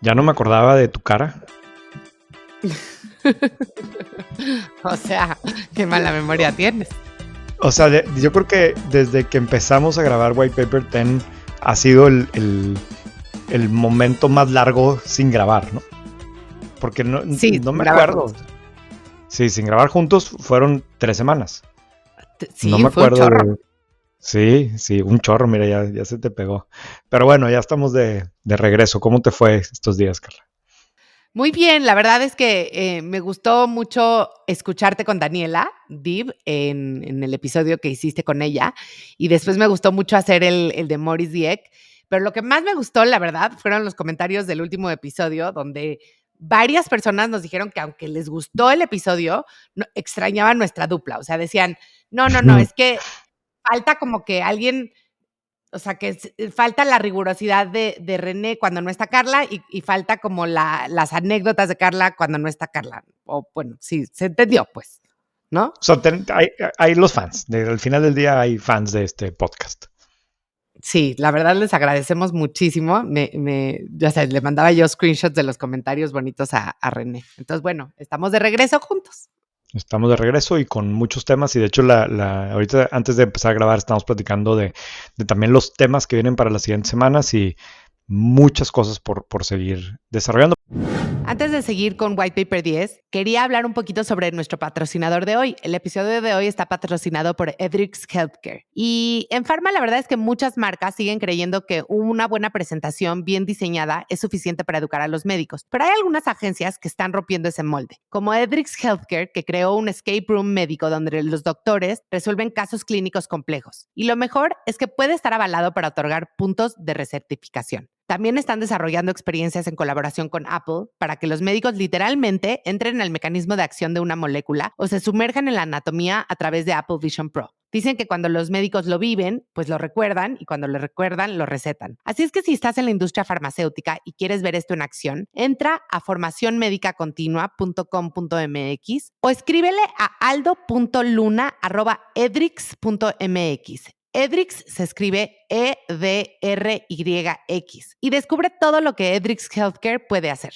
Ya no me acordaba de tu cara. O sea, qué mala memoria tienes. O sea, yo creo que desde que empezamos a grabar White Paper 10 ha sido el momento más largo sin grabar, ¿no? Porque no me acuerdo. Juntos. Sí, sin grabar juntos fueron 3 semanas. Sí, no me fue acuerdo un chorro. Sí, un chorro, mira, ya se te pegó. Pero bueno, ya estamos de regreso. ¿Cómo te fue estos días, Carla? Muy bien, la verdad es que me gustó mucho escucharte con Daniela Dib en el episodio que hiciste con ella, y después me gustó mucho hacer el de Maurice Dieck, pero lo que más me gustó, la verdad, fueron los comentarios del último episodio, donde varias personas nos dijeron que aunque les gustó el episodio, extrañaban nuestra dupla, o sea, decían, no, es que falta como que alguien... O sea, que falta la rigurosidad de René cuando no está Carla y falta como las anécdotas de Carla cuando no está Carla. O bueno, sí, se entendió, pues, ¿no? O sea, hay los fans. Al final del día hay fans de este podcast. Sí, la verdad les agradecemos muchísimo. Ya sabes, le mandaba yo screenshots de los comentarios bonitos a René. Entonces, bueno, estamos de regreso juntos. Estamos de regreso y con muchos temas, y de hecho ahorita antes de empezar a grabar estamos platicando de también los temas que vienen para las siguientes semanas y muchas cosas por seguir desarrollando. Antes de seguir con White Paper 10, quería hablar un poquito sobre nuestro patrocinador de hoy. El episodio de hoy está patrocinado por Edrix Healthcare. Y en Pharma, la verdad es que muchas marcas siguen creyendo que una buena presentación bien diseñada es suficiente para educar a los médicos. Pero hay algunas agencias que están rompiendo ese molde, como Edrix Healthcare, que creó un escape room médico donde los doctores resuelven casos clínicos complejos. Y lo mejor es que puede estar avalado para otorgar puntos de recertificación. También están desarrollando experiencias en colaboración con Apple para que los médicos literalmente entren en el mecanismo de acción de una molécula o se sumerjan en la anatomía a través de Apple Vision Pro. Dicen que cuando los médicos lo viven, pues lo recuerdan, y cuando lo recuerdan, lo recetan. Así es que si estás en la industria farmacéutica y quieres ver esto en acción, entra a formacionmedicacontinua.com.mx o escríbele a aldo.luna@edrix.mx. Edrix se escribe EDRYX y descubre todo lo que Edrix Healthcare puede hacer.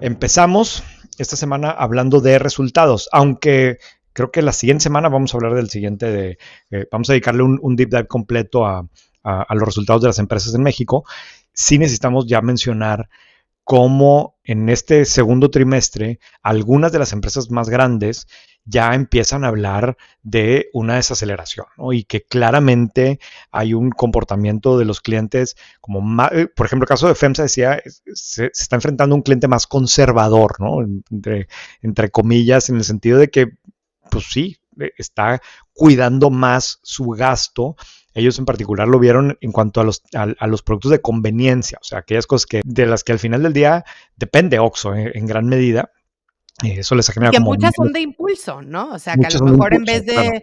Empezamos esta semana hablando de resultados, aunque creo que la siguiente semana vamos a hablar del siguiente, vamos a dedicarle un deep dive completo a los resultados de las empresas en México. Sí necesitamos ya mencionar cómo en este segundo trimestre algunas de las empresas más grandes ya empiezan a hablar de una desaceleración, ¿no? Y que claramente hay un comportamiento de los clientes como más, por ejemplo, el caso de FEMSA decía, se está enfrentando a un cliente más conservador, ¿no? Entre comillas, en el sentido de que, pues sí, está cuidando más su gasto. Ellos en particular lo vieron en cuanto a los productos de conveniencia, o sea, aquellas cosas de las que al final del día depende Oxxo en gran medida. Eso les ha generado que como... muchas son de impulso, ¿no? O sea, que a lo mejor en vez de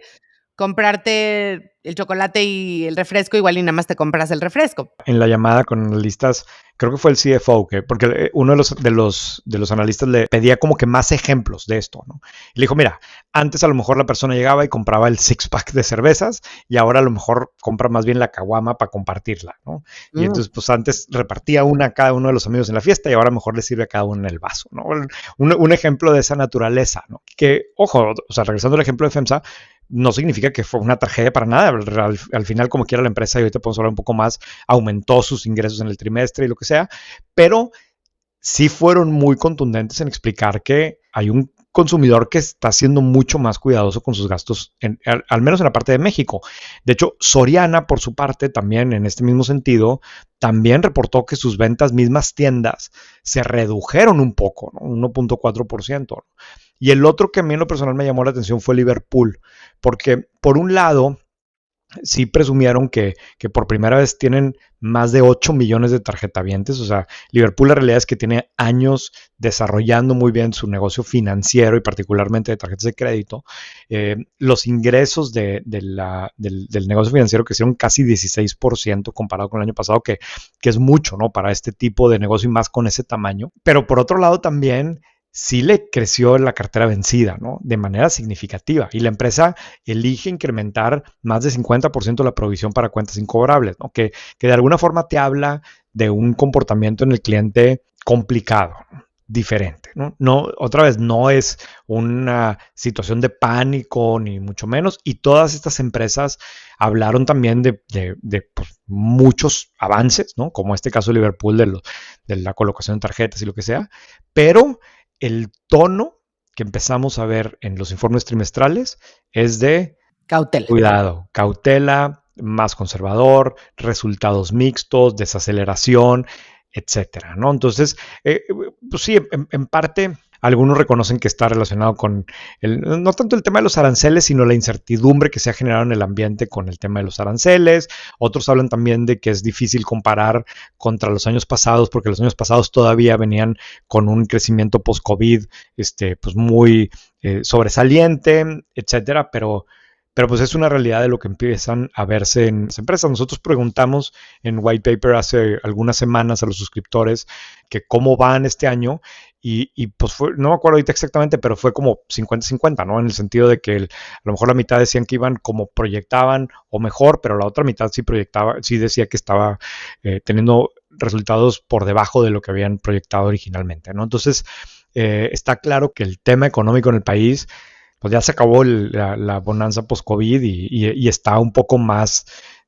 comprarte el chocolate y el refresco, igual y nada más te compras el refresco. En la llamada con analistas, creo que fue el CFO, porque uno de los analistas le pedía como que más ejemplos de esto, ¿no? Y le dijo, mira, antes a lo mejor la persona llegaba y compraba el six-pack de cervezas y ahora a lo mejor compra más bien la caguama para compartirla, ¿no? Y entonces, pues antes repartía una a cada uno de los amigos en la fiesta y ahora mejor le sirve a cada uno en el vaso, ¿no? Un ejemplo de esa naturaleza, ¿no? Que, ojo, o sea, regresando al ejemplo de FEMSA, no significa que fue una tragedia para nada. Al final, como quiera la empresa, y ahorita podemos hablar un poco más, aumentó sus ingresos en el trimestre y lo que sea, pero sí fueron muy contundentes en explicar que hay un consumidor que está siendo mucho más cuidadoso con sus gastos, al menos en la parte de México. De hecho, Soriana, por su parte, también en este mismo sentido, también reportó que sus ventas, mismas tiendas, se redujeron un poco, ¿no? 1.4%. Y el otro que a mí en lo personal me llamó la atención fue Liverpool, porque por un lado sí presumieron que por primera vez tienen más de 8 millones de tarjetavientes. O sea, Liverpool la realidad es que tiene años desarrollando muy bien su negocio financiero y particularmente de tarjetas de crédito. Los ingresos del negocio financiero crecieron casi 16% comparado con el año pasado, que es mucho, ¿no? Para este tipo de negocio y más con ese tamaño. Pero por otro lado también sí le creció la cartera vencida, ¿no? De manera significativa. Y la empresa elige incrementar más de 50% la provisión para cuentas incobrables, ¿no? Que de alguna forma te habla de un comportamiento en el cliente complicado, ¿no? Diferente, ¿no? No, otra vez, no es una situación de pánico, ni mucho menos, y todas estas empresas hablaron también de pues, muchos avances, ¿no? Como este caso de Liverpool de la colocación de tarjetas y lo que sea, pero el tono que empezamos a ver en los informes trimestrales es de cautela. Cuidado, cautela, más conservador, resultados mixtos, desaceleración, etcétera, ¿no? Entonces, pues sí, en parte, algunos reconocen que está relacionado con no tanto el tema de los aranceles, sino la incertidumbre que se ha generado en el ambiente con el tema de los aranceles. Otros hablan también de que es difícil comparar contra los años pasados, porque los años pasados todavía venían con un crecimiento post-COVID, pues muy sobresaliente, etcétera, pero pues es una realidad de lo que empiezan a verse en las empresas. Nosotros preguntamos en White Paper hace algunas semanas a los suscriptores que cómo van este año y pues fue, no me acuerdo ahorita exactamente, pero fue como 50-50, ¿no? En el sentido de que a lo mejor la mitad decían que iban como proyectaban o mejor, pero la otra mitad sí decía que estaba teniendo resultados por debajo de lo que habían proyectado originalmente, ¿no? Entonces, está claro que el tema económico en el país pues ya se acabó la bonanza post-COVID y está un poco más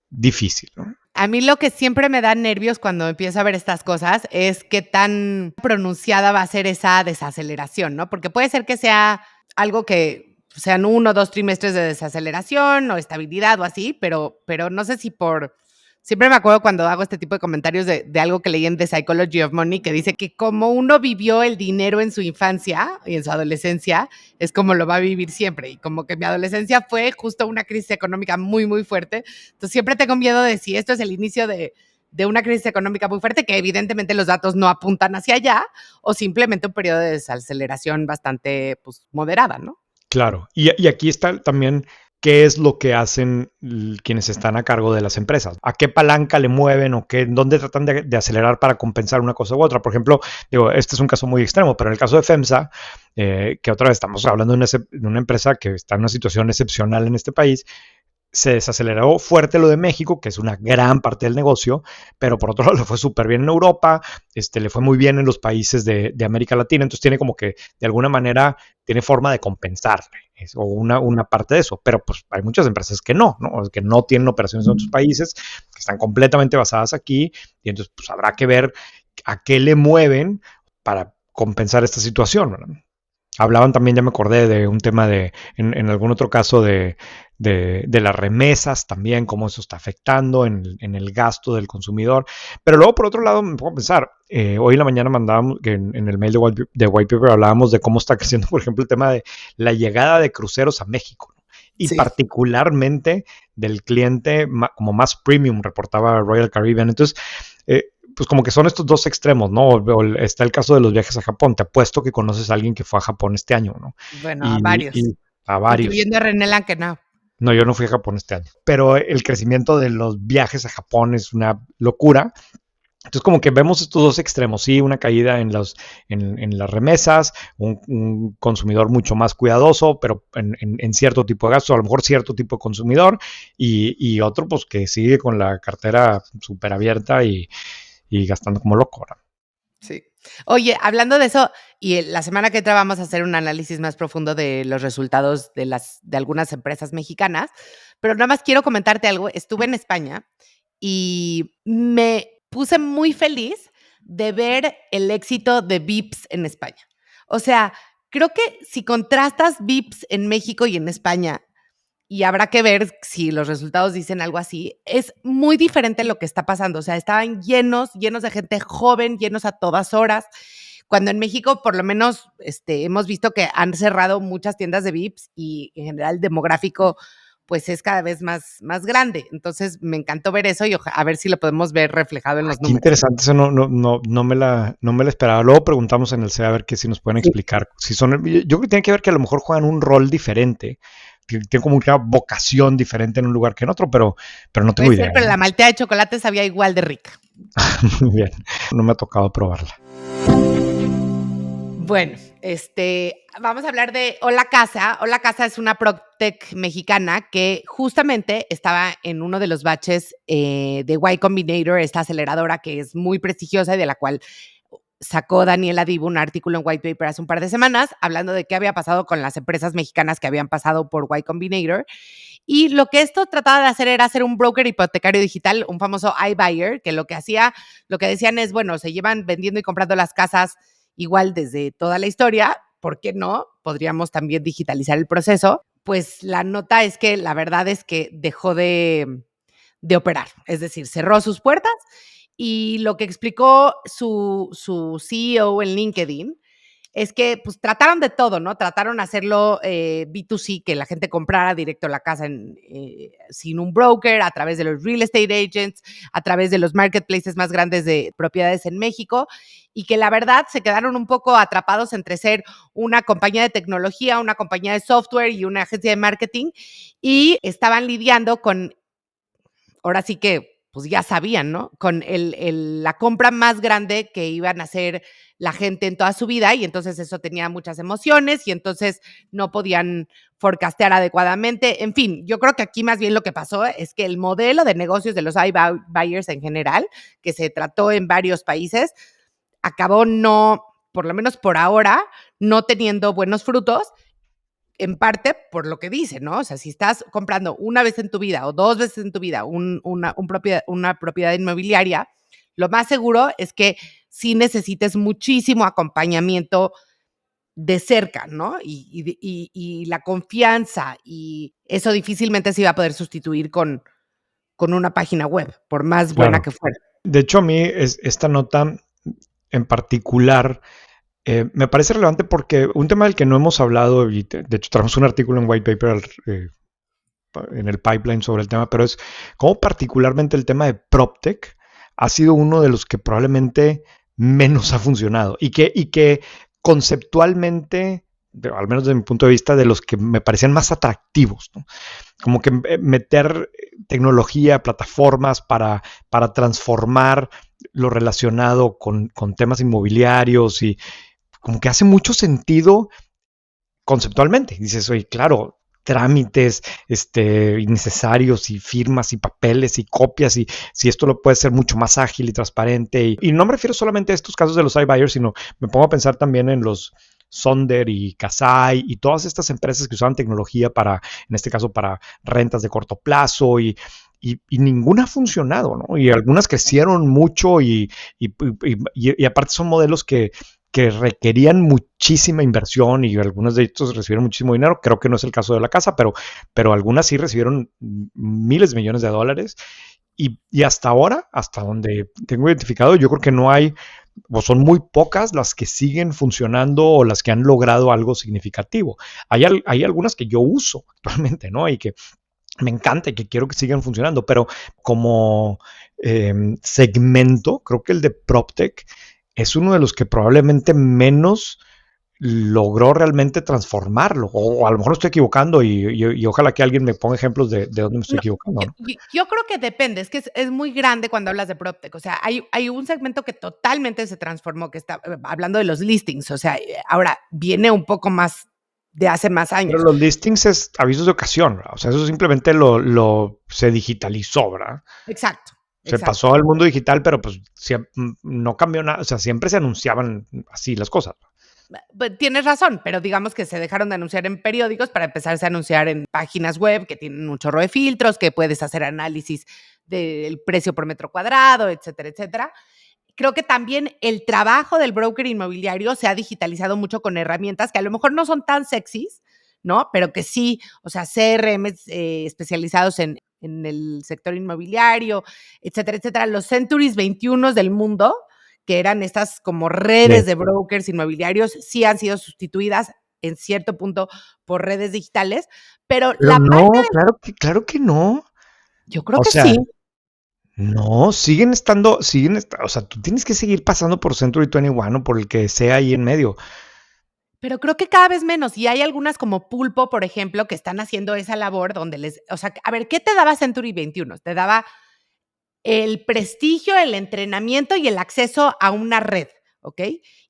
difícil, ¿no? A mí lo que siempre me da nervios cuando empiezo a ver estas cosas es qué tan pronunciada va a ser esa desaceleración, ¿no? Porque puede ser que sea algo que sean 1 o 2 trimestres de desaceleración o estabilidad o así, pero no sé si Siempre me acuerdo cuando hago este tipo de comentarios de algo que leí en The Psychology of Money, que dice que como uno vivió el dinero en su infancia y en su adolescencia, es como lo va a vivir siempre. Y como que mi adolescencia fue justo una crisis económica muy, muy fuerte. Entonces siempre tengo miedo de si esto es el inicio de una crisis económica muy fuerte, que evidentemente los datos no apuntan hacia allá, o simplemente un periodo de desaceleración bastante pues, moderada, ¿no? Claro. Y aquí está también qué es lo que hacen quienes están a cargo de las empresas, a qué palanca le mueven o dónde tratan de acelerar para compensar una cosa u otra. Por ejemplo, digo, este es un caso muy extremo, pero en el caso de FEMSA, que otra vez estamos hablando de una empresa que está en una situación excepcional en este país, se desaceleró fuerte lo de México, que es una gran parte del negocio, pero por otro lado le fue súper bien en Europa, le fue muy bien en los países de América Latina, entonces tiene como que de alguna manera tiene forma de compensarle, o una parte de eso, pero pues hay muchas empresas que no, que no tienen operaciones en otros países, que están completamente basadas aquí, y entonces pues habrá que ver a qué le mueven para compensar esta situación, ¿verdad? Hablaban también, ya me acordé, de un tema en algún otro caso de las remesas también, cómo eso está afectando en el gasto del consumidor. Pero luego, por otro lado, me pongo a pensar, hoy en la mañana mandábamos, que en el mail de White Paper hablábamos de cómo está creciendo, por ejemplo, el tema de la llegada de cruceros a México, ¿no? Y sí, particularmente del cliente como más premium, reportaba Royal Caribbean. Entonces, pues como que son estos dos extremos, ¿no? Está el caso de los viajes a Japón. Te apuesto que conoces a alguien que fue a Japón este año, ¿no? Bueno, a varios. A varios. Incluyendo a René Lankenau. No, yo no fui a Japón este año. Pero el crecimiento de los viajes a Japón es una locura. Entonces, como que vemos estos dos extremos, sí, una caída en las remesas, un consumidor mucho más cuidadoso, pero en cierto tipo de gastos, a lo mejor cierto tipo de consumidor, y otro, pues, que sigue con la cartera súper abierta y gastando como loco, ¿no? Sí. Oye, hablando de eso, y la semana que entra vamos a hacer un análisis más profundo de los resultados de algunas empresas mexicanas, pero nada más quiero comentarte algo. Estuve en España y me puse muy feliz de ver el éxito de Vips en España. O sea, creo que si contrastas Vips en México y en España, y habrá que ver si los resultados dicen algo así, es muy diferente lo que está pasando. O sea, estaban llenos de gente joven, llenos a todas horas. Cuando en México, por lo menos, hemos visto que han cerrado muchas tiendas de Vips y en general el demográfico pues es cada vez más grande. Entonces me encantó ver eso y a ver si lo podemos ver reflejado en los números. Qué interesante, eso no me la esperaba. Luego preguntamos en el CEA a ver que si nos pueden explicar. Si son, yo creo que tiene que ver que a lo mejor juegan un rol diferente, que tiene como una vocación diferente en un lugar que en otro, pero no tengo idea. Pero la malteada de chocolate sabía igual de rica. Muy bien, no me ha tocado probarla. Bueno, vamos a hablar de Hola Casa. Hola Casa es una PropTech mexicana que justamente estaba en uno de los batches de Y Combinator, esta aceleradora que es muy prestigiosa y de la cual sacó Daniela Divo un artículo en White Paper hace un par de semanas hablando de qué había pasado con las empresas mexicanas que habían pasado por Y Combinator. Y lo que esto trataba de hacer era hacer un broker hipotecario digital, un famoso iBuyer, que lo que decían es, bueno, se llevan vendiendo y comprando las casas igual desde toda la historia, ¿por qué no? Podríamos también digitalizar el proceso. Pues la nota es que la verdad es que dejó de operar, es decir, cerró sus puertas y lo que explicó su CEO en LinkedIn es que pues trataron de todo, ¿no? Trataron de hacerlo B2C, que la gente comprara directo la casa sin un broker, a través de los real estate agents, a través de los marketplaces más grandes de propiedades en México, y que la verdad se quedaron un poco atrapados entre ser una compañía de tecnología, una compañía de software y una agencia de marketing, y estaban lidiando con, ahora sí que pues ya sabían, ¿no? Con la compra más grande que iban a hacer la gente en toda su vida y entonces eso tenía muchas emociones y entonces no podían forecastear adecuadamente. En fin, yo creo que aquí más bien lo que pasó es que el modelo de negocios de los iBuyers en general, que se trató en varios países, acabó no, por lo menos por ahora, no teniendo buenos frutos, en parte por lo que dice, ¿no? O sea, si estás comprando una vez en tu vida o dos veces en tu vida una propiedad inmobiliaria, lo más seguro es que sí necesites muchísimo acompañamiento de cerca, ¿no? Y la confianza y eso difícilmente se iba a poder sustituir con una página web, por más buena Claro. que fuera. De hecho, a mí esta nota en particular me parece relevante porque un tema del que no hemos hablado, y de hecho traemos un artículo en White Paper en el pipeline sobre el tema, pero es cómo particularmente el tema de PropTech ha sido uno de los que probablemente menos ha funcionado y que conceptualmente, al menos desde mi punto de vista, de los que me parecían más atractivos, ¿no? Como que meter tecnología, plataformas para transformar lo relacionado con temas inmobiliarios y como que hace mucho sentido conceptualmente. Dices, oye, claro, trámites innecesarios y firmas y papeles y copias y si esto lo puede ser mucho más ágil y transparente. Y no me refiero solamente a estos casos de los iBuyers, sino me pongo a pensar también en los Sonder y Kasai y todas estas empresas que usaban tecnología para, en este caso, para rentas de corto plazo y ninguna ha funcionado, ¿no? Y algunas crecieron mucho y aparte son modelos que requerían muchísima inversión y algunos de estos recibieron muchísimo dinero. Creo que no es el caso de la casa, pero algunas sí recibieron miles de millones de dólares. Y hasta ahora, hasta donde tengo identificado, yo creo que no hay, o son muy pocas las que siguen funcionando o las que han logrado algo significativo. Hay algunas que yo uso actualmente, ¿no? Y que me encanta y que quiero que sigan funcionando, pero como segmento, creo que el de PropTech es uno de los que probablemente menos logró realmente transformarlo. O a lo mejor estoy equivocando y ojalá que alguien me ponga ejemplos de dónde me estoy No, equivocando, ¿no? yo creo que depende, es que es muy grande cuando hablas de PropTech, o sea, hay un segmento que totalmente se transformó, que está hablando de los listings, o sea, ahora viene un poco más de hace más Pero años. los listings es avisos de ocasión, ¿verdad? O sea, eso simplemente se digitalizó, ¿verdad? Exacto, Se exacto. pasó al mundo digital, pero pues no cambió nada, o sea, siempre se anunciaban así las cosas. Tienes razón, pero digamos que se dejaron de anunciar en periódicos para empezarse a anunciar en páginas web que tienen un chorro de filtros, que puedes hacer análisis del precio por metro cuadrado, etcétera, etcétera. Creo que también el trabajo del broker inmobiliario se ha digitalizado mucho con herramientas que a lo mejor no son tan sexys, ¿no? Pero que sí, o sea, CRMs especializados en el sector inmobiliario, etcétera, etcétera. Los Centuries 21 del mundo, que eran estas como Sí. redes de brokers inmobiliarios, sí han sido sustituidas en cierto punto por redes digitales, pero Pero la parte no, de, claro que no. yo creo O que sea, sí. no, o sea, tú tienes que seguir pasando por Century 21 o por el que sea ahí en medio. Pero creo que cada vez menos, y hay algunas como Pulpo, por ejemplo, que están haciendo esa labor donde o sea, a ver, ¿qué te daba Century 21? Te daba el prestigio, el entrenamiento y el acceso a una red. ¿ok?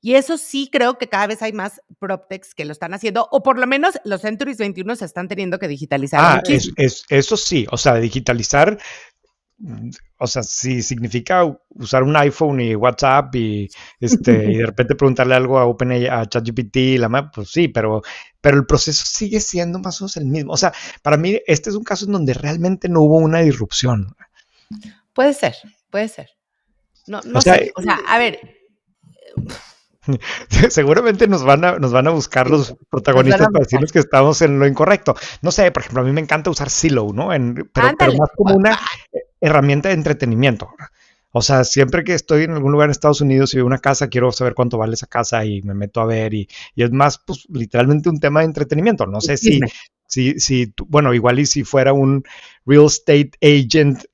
Y eso sí creo que cada vez hay más PropTechs que lo están haciendo, o por lo menos los Centuries 21 se están teniendo que digitalizar muchísimo. Eso sí, o sea, digitalizar, o sea, si significa usar un iPhone y WhatsApp y de repente preguntarle algo a OpenAI, a ChatGPT, pues sí, pero el proceso sigue siendo más o menos el mismo. O sea, para mí este es un caso en donde realmente no hubo una disrupción. Puede ser, puede ser. No, O no sea, sé. O sea, a ver, seguramente nos van a buscar sí, los nos van protagonistas a para buscar. decirnos que estamos en lo incorrecto. No sé, por ejemplo, a mí me encanta usar Zillow, ¿no? Pero Ándale. más como una herramienta de entretenimiento. O sea, siempre que estoy en algún lugar en Estados Unidos y veo una casa, quiero saber cuánto vale esa casa y me meto a ver y es más, pues, literalmente un tema de entretenimiento. No sé Chisme. bueno, igual y si fuera un real estate agent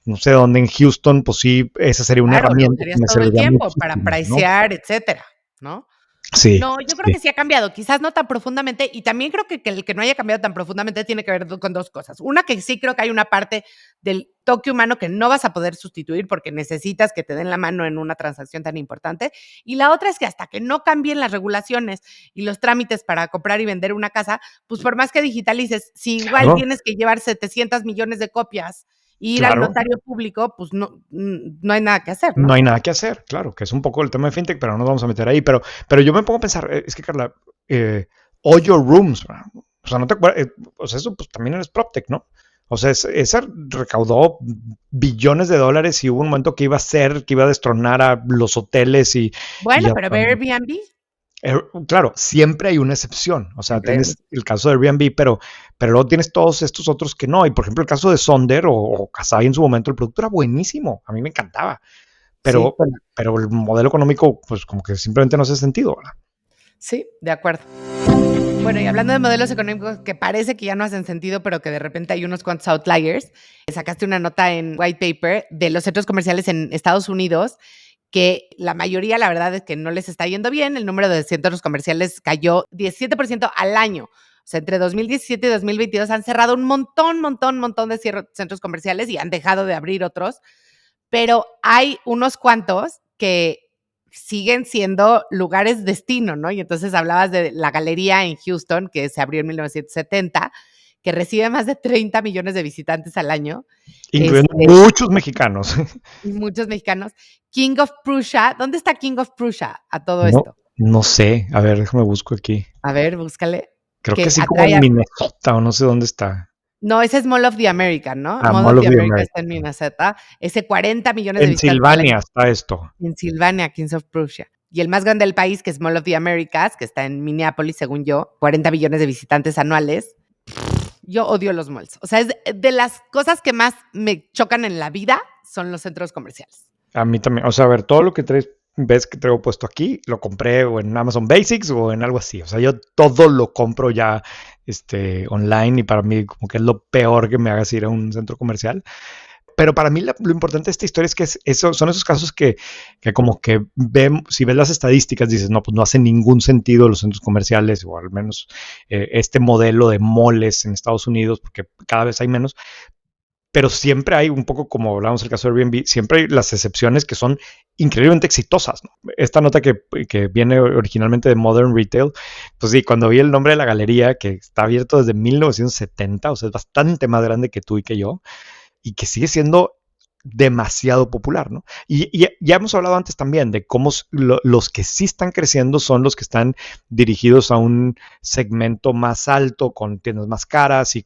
no sé dónde, en Houston, pues sí, esa sería una Claro, lo herramienta que usarías me todo el serviría tiempo para muchísimo, ¿no? pricear, etcétera, ¿no? Sí, No, yo creo sí. que sí ha cambiado, quizás no tan profundamente, y también creo que el que no haya cambiado tan profundamente tiene que ver con dos cosas. Una, que sí creo que hay una parte del toque humano que no vas a poder sustituir porque necesitas que te den la mano en una transacción tan importante. Y la otra es que hasta que no cambien las regulaciones y los trámites para comprar y vender una casa, pues por más que digitalices, si igual Claro, tienes que llevar 700 millones de copias e ir al claro. notario público, pues no hay nada que hacer, No ¿no? hay nada que hacer, claro, que es un poco el tema de fintech, pero no nos vamos a meter ahí. Pero yo me pongo a pensar, es que Carla, all your rooms, ¿verdad? O sea, no te acuerdas, o sea, eso pues también eres PropTech, ¿no? O sea, esa recaudó billones de dólares y hubo un momento que iba a ser, que iba a destronar a los hoteles y Bueno, a, pero Airbnb, claro, siempre hay una excepción. O sea, siempre hay tienes el caso de Airbnb, pero luego tienes todos estos otros que no. Y por ejemplo, el caso de Sonder o Kasai en su momento, el producto era buenísimo. A mí me encantaba. sí. Pero el modelo económico, pues como que simplemente no hace sentido, ¿verdad? Sí, de acuerdo. Bueno, y hablando de modelos económicos que parece que ya no hacen sentido, pero que de repente hay unos cuantos outliers, sacaste una nota en White Paper de los centros comerciales en Estados Unidos, que la mayoría, la verdad, es que no les está yendo bien. El número de centros comerciales cayó 17% al año. O sea, entre 2017 y 2022 han cerrado un montón de centros comerciales y han dejado de abrir otros, pero hay unos cuantos que siguen siendo lugares destino, ¿no? Y entonces hablabas de la galería en Houston, que se abrió en 1970, que recibe más de 30 millones de visitantes al año, Incluyendo muchos mexicanos. y muchos mexicanos. King of Prussia, ¿dónde está King of Prussia a todo No, esto? no sé. A ver, déjame busco aquí. A ver, búscale. Creo que Que sí, como atrae en a... Minnesota o no sé dónde está. No, ese es Mall of the American, ¿no? Mall Mall of of the the America está Americas. en Minnesota. Ese 40 millones de visitantes al año. Pensilvania está esto. Pensilvania, Kings of Prussia. Y el más grande del país, que es Mall of the Americas, que está en Minneapolis, según yo, 40 millones de visitantes anuales. Yo odio los malls. O sea, es de las cosas que más me chocan en la vida son los centros comerciales. A mí también. O sea, a ver, todo lo que ves que traigo puesto aquí, lo compré o en Amazon Basics o en algo así. O sea, yo todo lo compro ya online y para mí como que es lo peor que me hagas ir a un centro comercial. Pero para mí lo importante de esta historia es que son esos casos que como que si ves las estadísticas, dices, no, pues no hace ningún sentido los centros comerciales, o al menos este modelo de moles en Estados Unidos, porque cada vez hay menos. Pero siempre hay un poco, como hablamos del caso de Airbnb, siempre hay las excepciones que son increíblemente exitosas, ¿no? Esta nota que viene originalmente de Modern Retail, pues sí, cuando vi el nombre de la galería, que está abierto desde 1970, o sea, es bastante más grande que tú y que yo, y que sigue siendo demasiado popular, ¿no? Y ya hemos hablado antes también de cómo los que sí están creciendo son los que están dirigidos a un segmento más alto, con tiendas más caras y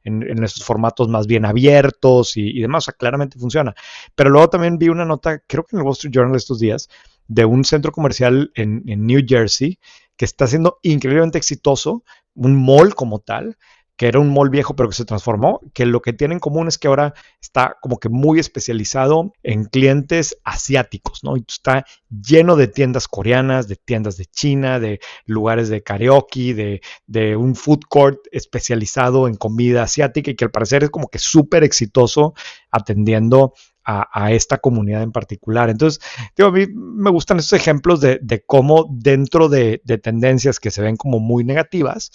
en esos formatos más bien abiertos y demás. O sea, claramente funciona. Pero luego también vi una nota, creo que en el Wall Street Journal estos días, de un centro comercial en New Jersey que está siendo increíblemente exitoso, un mall como tal, que era un mall viejo pero que se transformó, que lo que tiene en común es que ahora está como que muy especializado en clientes asiáticos, ¿no? Y está lleno de tiendas coreanas, de tiendas de China, de lugares de karaoke, de un food court especializado en comida asiática y que al parecer es como que súper exitoso atendiendo a esta comunidad en particular. Entonces, digo, a mí me gustan estos ejemplos de cómo dentro de tendencias que se ven como muy negativas,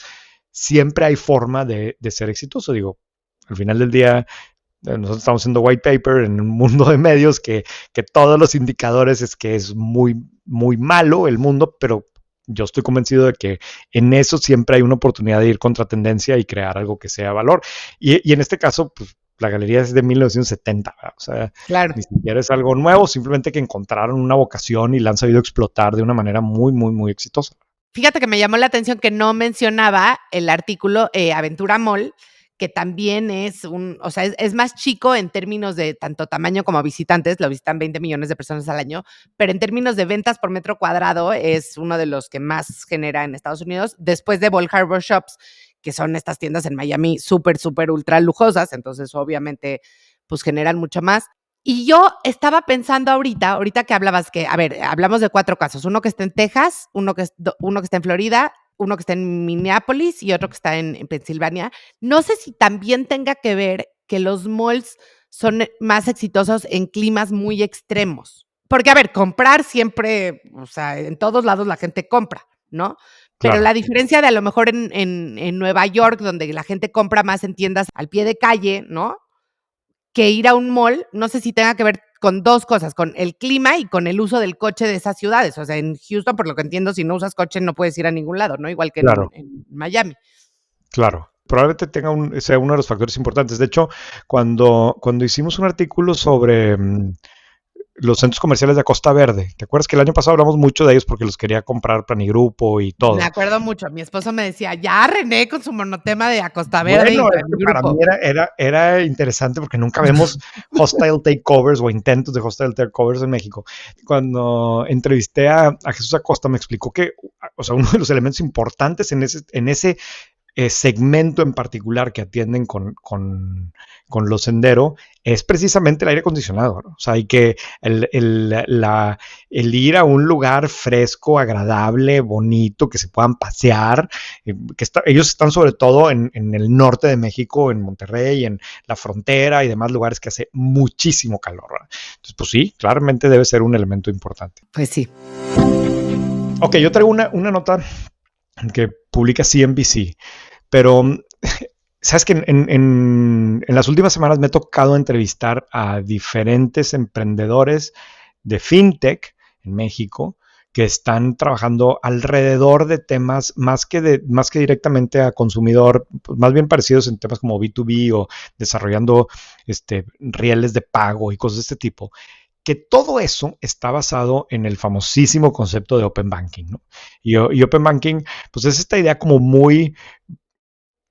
siempre hay forma de ser exitoso. Digo, al final del día, nosotros estamos haciendo white paper en un mundo de medios que todos los indicadores es que es muy, muy malo el mundo, pero yo estoy convencido de que en eso siempre hay una oportunidad de ir contra tendencia y crear algo que sea valor. Y en este caso, pues la galería es de 1970, ¿verdad? O sea, Claro. ni siquiera es algo nuevo, simplemente que encontraron una vocación y la han sabido explotar de una manera muy, muy, muy exitosa. Fíjate que me llamó la atención que no mencionaba el artículo Aventura Mall, que también es o sea, es más chico en términos de tanto tamaño como visitantes, lo visitan 20 millones de personas al año, pero en términos de ventas por metro cuadrado es uno de los que más genera en Estados Unidos, después de Ball Harbor Shops, que son estas tiendas en Miami súper, súper ultra lujosas, entonces obviamente pues generan mucho más. Y yo estaba pensando ahorita que hablabas que, a ver, hablamos de 4 casos, uno que está en Texas, uno que está en Florida, uno que está en Minneapolis y otro que está en Pensilvania. No sé si también tenga que ver que los malls son más exitosos en climas muy extremos. Porque, a ver, comprar siempre, o sea, en todos lados la gente compra, ¿no? Pero Claro. la diferencia de a lo mejor en Nueva York, donde la gente compra más en tiendas al pie de calle, ¿no? Que ir a un mall, no sé si tenga que ver con 2 cosas, con el clima y con el uso del coche de esas ciudades. O sea, en Houston, por lo que entiendo, si no usas coche no puedes ir a ningún lado, ¿no? Igual que Claro. en Miami. Claro, probablemente sea uno de los factores importantes. De hecho, cuando hicimos un artículo sobre los centros comerciales de Costa Verde, ¿te acuerdas que el año pasado hablamos mucho de ellos porque los quería comprar Planigrupo y Me todo? acuerdo mucho. Mi esposo me decía, ya René con su monotema de Acosta Verde y Bueno, es que para mí Planigrupo. era interesante porque nunca vemos hostile takeovers o intentos de hostile takeovers en México. Cuando entrevisté a Jesús Acosta me explicó que, o sea, uno de los elementos importantes en ese segmento en particular que atienden con los Sendero es precisamente el aire acondicionado, ¿no? O sea, hay que el ir a un lugar fresco, agradable, bonito, que se puedan pasear, ellos están sobre todo en el norte de México, en Monterrey, en la frontera y demás lugares que hace muchísimo calor, ¿verdad? Entonces, pues sí, claramente debe ser un elemento importante. Pues sí. Ok, yo traigo una nota que publica CNBC, pero sabes que en las últimas semanas me he tocado entrevistar a diferentes emprendedores de fintech en México que están trabajando alrededor de temas más que directamente a consumidor, pues más bien parecidos en temas como B2B o desarrollando rieles de pago y cosas de este tipo, que todo eso está basado en el famosísimo concepto de Open Banking, ¿no? Y Open Banking, pues es esta idea como muy,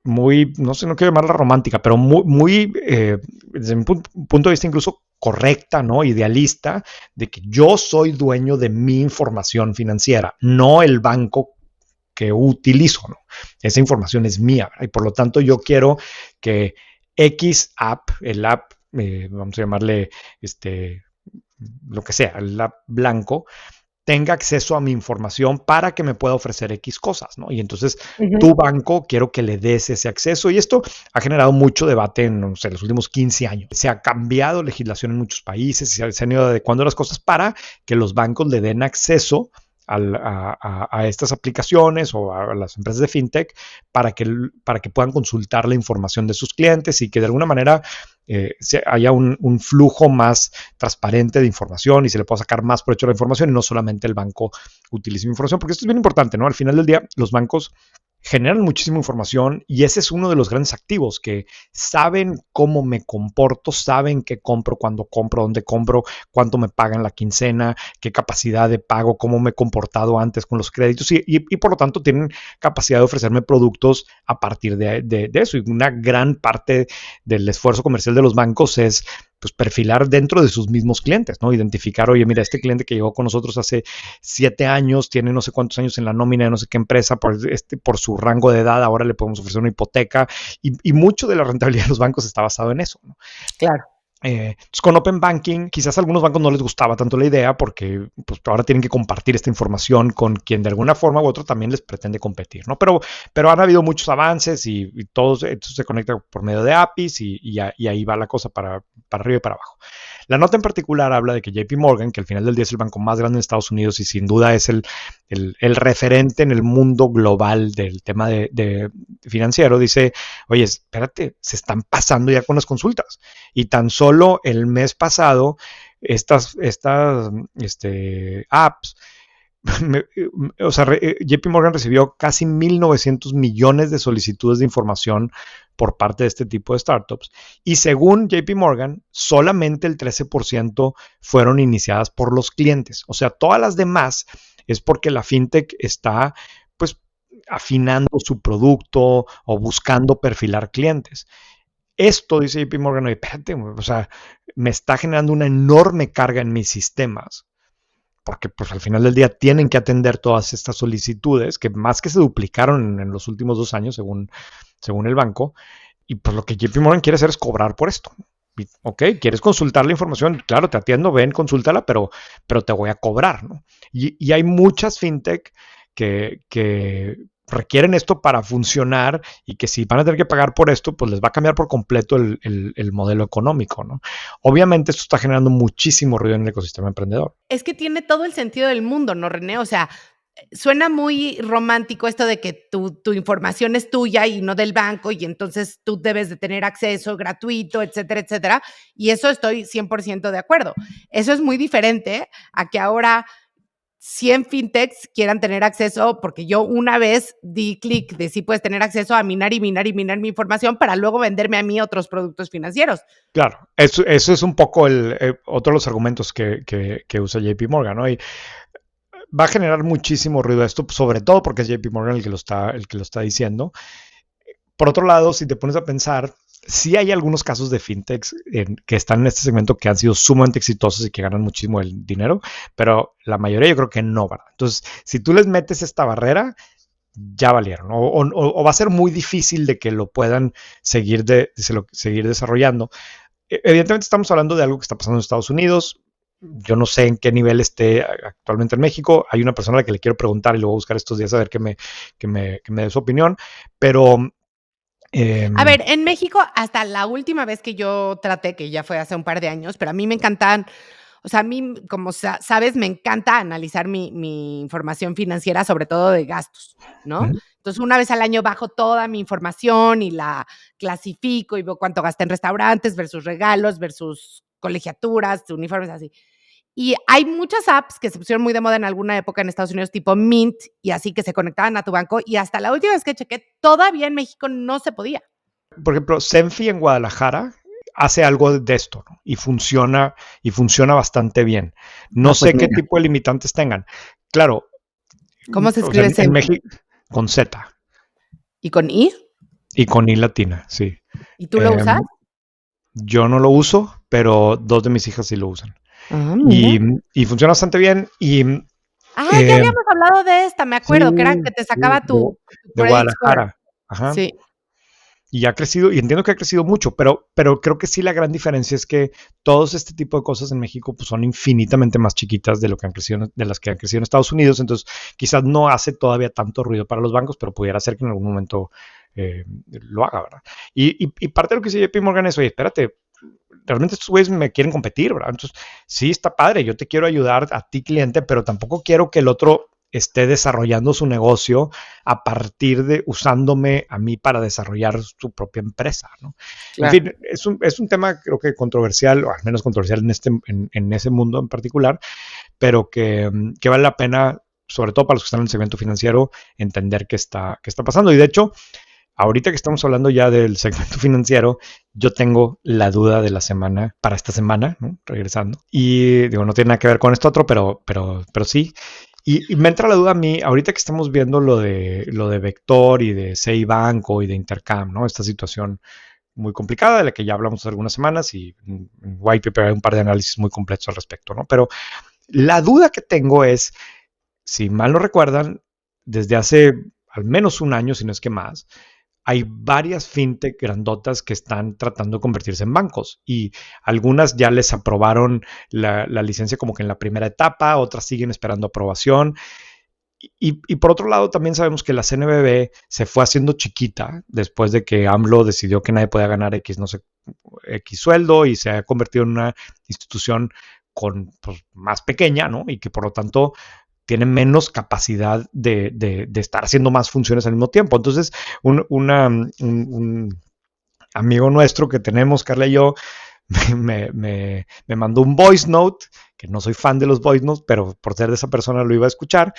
no sé, no quiero llamarla romántica, pero desde mi punto de vista incluso correcta, ¿no? Idealista, de que yo soy dueño de mi información financiera, no el banco que utilizo, ¿no? Esa información es mía, ¿verdad? Y por lo tanto yo quiero que X app, el app, vamos a llamarle lo que sea, el app blanco, tenga acceso a mi información para que me pueda ofrecer X cosas, ¿no? Y entonces tu banco quiero que le des ese acceso y esto ha generado mucho debate en, no sé, los últimos 15 años. Se ha cambiado legislación en muchos países y se han ido adecuando las cosas para que los bancos le den acceso a estas aplicaciones o a las empresas de fintech para que puedan consultar la información de sus clientes y que de alguna manera haya un flujo más transparente de información y se le pueda sacar más provecho a la información y no solamente el banco utilice mi información, porque esto es bien importante, ¿no? Al final del día, los bancos generan muchísima información y ese es uno de los grandes activos, que saben cómo me comporto, saben qué compro, cuándo compro, dónde compro, cuánto me pagan la quincena, qué capacidad de pago, cómo me he comportado antes con los créditos y por lo tanto tienen capacidad de ofrecerme productos a partir de eso. Y una gran parte del esfuerzo comercial de los bancos es pues perfilar dentro de sus mismos clientes, ¿no? Identificar, oye, mira, este cliente que llegó con nosotros hace 7 años, tiene no sé cuántos años en la nómina de no sé qué empresa, por su rango de edad, ahora le podemos ofrecer una hipoteca y mucho de la rentabilidad de los bancos está basado en eso, ¿no? Claro. Entonces con Open Banking, quizás a algunos bancos no les gustaba tanto la idea porque pues, ahora tienen que compartir esta información con quien de alguna forma u otra también les pretende competir, ¿no? Pero han habido muchos avances y todos esto se conecta por medio de APIs y ahí va la cosa para arriba y para abajo. La nota en particular habla de que JP Morgan, que al final del día es el banco más grande en Estados Unidos y sin duda es el referente en el mundo global del tema de financiero, dice, oye, espérate, se están pasando ya con las consultas. Y tan solo el mes pasado, estas apps, o sea, JP Morgan recibió casi 1.900 millones de solicitudes de información por parte de este tipo de startups. Y según JP Morgan, solamente el 13% fueron iniciadas por los clientes. O sea, todas las demás es porque la fintech está, pues, afinando su producto o buscando perfilar clientes. Esto, dice JP Morgan, oye, espérate, o sea, me está generando una enorme carga en mis sistemas, porque pues al final del día tienen que atender todas estas solicitudes, que más que se duplicaron en los últimos 2 años, según el banco, y pues lo que JP Morgan quiere hacer es cobrar por esto. Ok, quieres consultar la información, claro, te atiendo, ven, consúltala, pero te voy a cobrar, ¿no? Y hay muchas fintech que requieren esto para funcionar y que si van a tener que pagar por esto, pues les va a cambiar por completo el modelo económico, ¿no? Obviamente esto está generando muchísimo ruido en el ecosistema emprendedor. Es que tiene todo el sentido del mundo, ¿no, René? O sea, suena muy romántico esto de que tu información es tuya y no del banco y entonces tú debes de tener acceso gratuito, etcétera, etcétera. Y eso estoy 100% de acuerdo. Eso es muy diferente a que ahora 100 fintechs quieran tener acceso, porque yo una vez di clic de sí puedes tener acceso a minar y minar y minar mi información para luego venderme a mí otros productos financieros. Claro, eso es un poco otro de los argumentos que usa JP Morgan, ¿no? Y va a generar muchísimo ruido esto, sobre todo porque es JP Morgan el que lo está diciendo. Por otro lado, si te pones a pensar, sí hay algunos casos de fintechs que están en este segmento que han sido sumamente exitosos y que ganan muchísimo el dinero, pero la mayoría yo creo que no, ¿verdad? Entonces, si tú les metes esta barrera, ya valieron, o va a ser muy difícil de que lo puedan seguir desarrollando. Evidentemente estamos hablando de algo que está pasando en Estados Unidos. Yo no sé en qué nivel esté actualmente en México. Hay una persona a la que le quiero preguntar y lo voy a buscar estos días a ver que me dé su opinión. Pero A ver, en México, hasta la última vez que yo traté, que ya fue hace un par de años, pero a mí me encantan, o sea, a mí, como sabes, me encanta analizar mi información financiera, sobre todo de gastos, ¿no? Entonces, una vez al año bajo toda mi información y la clasifico y veo cuánto gasté en restaurantes versus regalos versus colegiaturas, uniformes, así. Y hay muchas apps que se pusieron muy de moda en alguna época en Estados Unidos, tipo Mint y así, que se conectaban a tu banco, y hasta la última vez que chequé, todavía en México no se podía. por ejemplo, Zenfi en Guadalajara hace algo de esto, ¿no? Y funciona bastante bien. No pues sé qué mira. tipo de limitantes tengan. Claro, ¿Cómo se o sea, escribe en Zenfi? México con Z ¿Y con I? y con I latina, sí. ¿Y tú lo usas? Yo no lo uso, pero dos de mis hijas sí lo usan. Ah, mira. Y funciona bastante bien. Ah, ya habíamos hablado de esta, me Sí, acuerdo, que era que te sí, sacaba tu de credit score. Guadalajara. Ajá. Sí. Y ha crecido, y entiendo que ha crecido mucho, pero creo que sí la gran diferencia es que todos este tipo de cosas en México pues, son infinitamente más chiquitas de lo que han crecido, de las que han crecido en Estados Unidos. Entonces, quizás no hace todavía tanto ruido para los bancos, pero pudiera ser que en algún momento lo haga, ¿verdad? Y parte de lo que dice JP Morgan es, oye, espérate, realmente estos güeyes me quieren competir, ¿verdad? Entonces, sí, está padre, yo te quiero ayudar a ti, cliente, pero tampoco quiero que el otro esté desarrollando su negocio a partir de usándome a mí para desarrollar su propia empresa, ¿no? Claro. En fin, es un tema creo que controversial, o al menos controversial en ese mundo en particular, pero que vale la pena, sobre todo para los que están en el segmento financiero, entender qué está pasando. Y de hecho, ahorita que estamos hablando ya del segmento financiero, yo tengo la duda de la semana para esta semana, ¿no? Regresando. Y digo, no tiene nada que ver con esto otro, pero sí. Y me entra la duda a mí, ahorita que estamos viendo lo de Vector y de CI Banco y de Intercam, ¿no? Esta situación muy complicada de la que ya hablamos hace algunas semanas y en White Paper hay un par de análisis muy completos al respecto, ¿no? Pero la duda que tengo es, si mal no recuerdan, desde hace al menos un año, si no es que más, hay varias fintech grandotas que están tratando de convertirse en bancos y algunas ya les aprobaron la licencia como que en la primera etapa, otras siguen esperando aprobación. Y por otro lado, también sabemos que la CNBV se fue haciendo chiquita después de que AMLO decidió que nadie podía ganar X, no sé, X sueldo y se ha convertido en una institución con, pues, más pequeña, ¿no? Y que por lo tanto tiene menos capacidad de estar haciendo más funciones al mismo tiempo. Entonces, un amigo nuestro que tenemos, Carla y yo, me mandó un voice note, que no soy fan de los voice notes, pero por ser de esa persona lo iba a escuchar,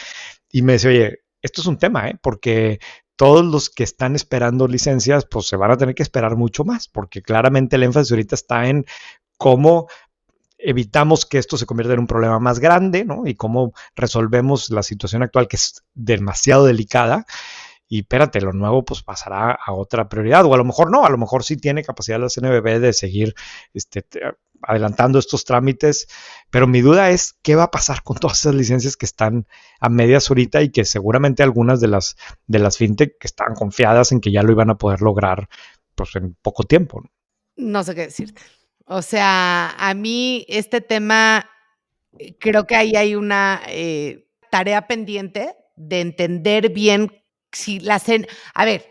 y me dice, oye, esto es un tema, porque todos los que están esperando licencias, pues se van a tener que esperar mucho más, porque claramente el énfasis ahorita está en cómo evitamos que esto se convierta en un problema más grande, ¿no? Y cómo resolvemos la situación actual, que es demasiado delicada. Y espérate, lo nuevo pues pasará a otra prioridad, o a lo mejor no, a lo mejor sí tiene capacidad la CNBV de seguir adelantando estos trámites, pero mi duda es qué va a pasar con todas esas licencias que están a medias ahorita y que seguramente algunas de las fintech que están confiadas en que ya lo iban a poder lograr pues en poco tiempo. No sé qué decirte. O sea, a mí este tema, creo que ahí hay una tarea pendiente de entender bien si la a ver,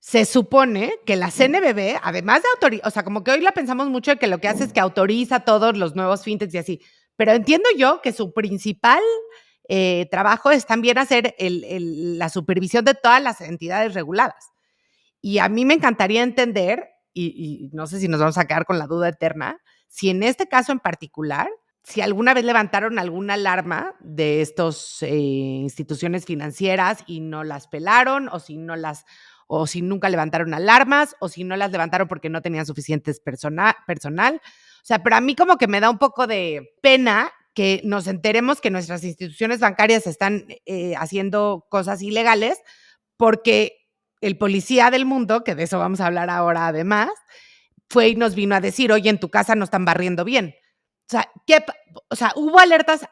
se supone que la CNBV, además de autorizar, o sea, como que hoy la pensamos mucho de que lo que hace es que autoriza todos los nuevos fintechs y así, pero entiendo yo que su principal trabajo es también hacer la supervisión de todas las entidades reguladas. Y a mí me encantaría entender, y no sé si nos vamos a quedar con la duda eterna, si en este caso en particular, si alguna vez levantaron alguna alarma de estas instituciones financieras y no las pelaron, o si nunca levantaron alarmas, o si no las levantaron porque no tenían suficientes personal. O sea, pero a mí como que me da un poco de pena que nos enteremos que nuestras instituciones bancarias están haciendo cosas ilegales porque el policía del mundo, que de eso vamos a hablar ahora además, fue y nos vino a decir, oye, en tu casa no están barriendo bien. O sea, ¿hubo alertas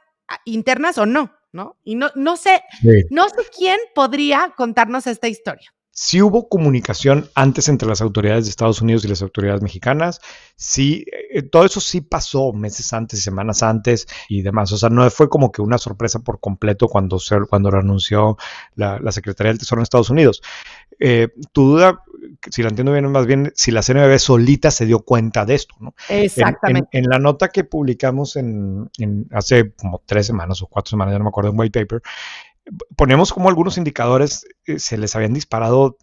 internas o no? ¿No? Y no sé quién podría contarnos esta historia. Sí hubo comunicación antes entre las autoridades de Estados Unidos y las autoridades mexicanas. Sí, todo eso sí pasó meses antes y semanas antes y demás. O sea, no fue como que una sorpresa por completo cuando lo anunció la Secretaría del Tesoro en Estados Unidos. Tu duda, si la entiendo bien, es más bien si la CNBV solita se dio cuenta de esto, ¿no? Exactamente. En la nota que publicamos hace como 3 semanas o 4 semanas, ya no me acuerdo, un white paper, ponemos como algunos indicadores se les habían disparado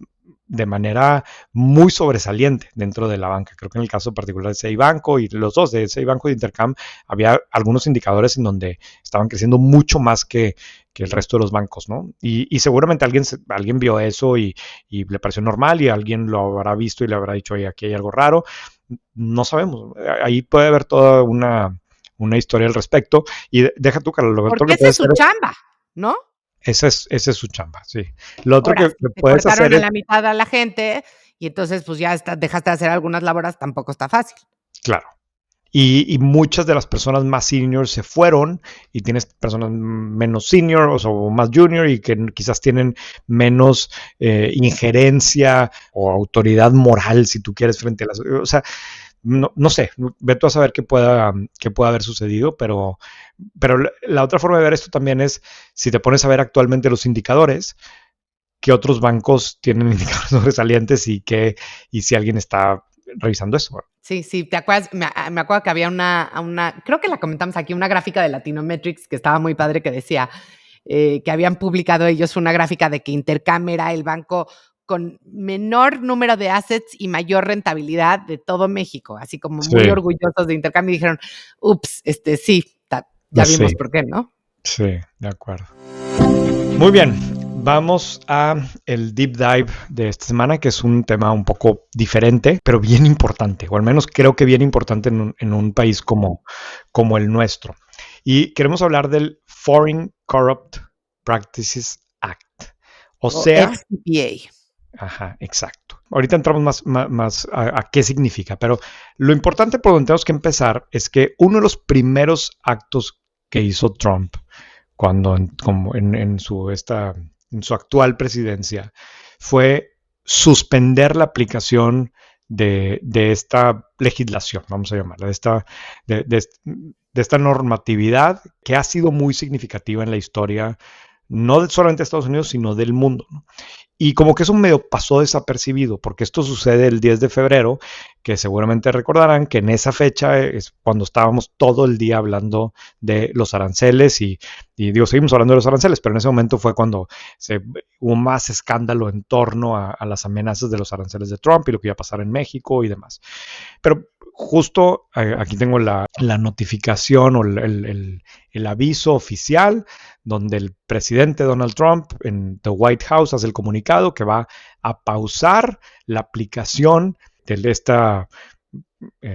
de manera muy sobresaliente dentro de la banca. Creo que en el caso particular de CIBanco y los dos, de CIBanco y de Intercam, había algunos indicadores en donde estaban creciendo mucho más que el resto de los bancos, ¿no? Y seguramente alguien vio eso y le pareció normal y alguien lo habrá visto y le habrá dicho, oye, aquí hay algo raro. No sabemos. Ahí puede haber toda una historia al respecto. Y deja tú, Carlos. Porque esa es su chamba, ¿no? Esa es su chamba, sí. Lo otro ahora, que puedes hacer es... a la mitad a la gente y entonces pues ya dejaste de hacer algunas labores, tampoco está fácil. Claro. Y muchas de las personas más senior se fueron y tienes personas menos senior o más junior y que quizás tienen menos injerencia o autoridad moral, si tú quieres, frente a las... O sea, no sé, ve tú a saber qué pueda haber sucedido, pero la otra forma de ver esto también es, si te pones a ver actualmente los indicadores, qué otros bancos tienen indicadores sobresalientes y si alguien está revisando eso. Sí, ¿te acuerdas? Me acuerdo que había una, creo que la comentamos aquí, una gráfica de Latinometrics que estaba muy padre, que decía que habían publicado ellos una gráfica de que Intercam era el banco con menor número de assets y mayor rentabilidad de todo México, así como muy orgullosos de Intercam y dijeron, ups, sí, ya vimos por qué, ¿no? Sí, de acuerdo. Muy bien, vamos a el deep dive de esta semana, que es un tema un poco diferente, pero bien importante, o al menos creo que bien importante en un país como el nuestro. Y queremos hablar del Foreign Corrupt Practices Act, o sea... FCPA. Ajá, exacto. Ahorita entramos más a qué significa, pero lo importante por donde tenemos que empezar es que uno de los primeros actos que hizo Trump cuando en su actual presidencia fue suspender la aplicación de esta legislación, vamos a llamarla, de esta normatividad que ha sido muy significativa en la historia, no solamente de Estados Unidos, sino del mundo, ¿no? Y como que eso medio pasó desapercibido, porque esto sucede el 10 de febrero, que seguramente recordarán que en esa fecha es cuando estábamos todo el día hablando de los aranceles y digo, seguimos hablando de los aranceles, pero en ese momento fue cuando hubo más escándalo en torno a las amenazas de los aranceles de Trump y lo que iba a pasar en México y demás. Pero justo aquí tengo la notificación o el aviso oficial donde el presidente Donald Trump en The White House hace el comunicado que va a pausar la aplicación de esta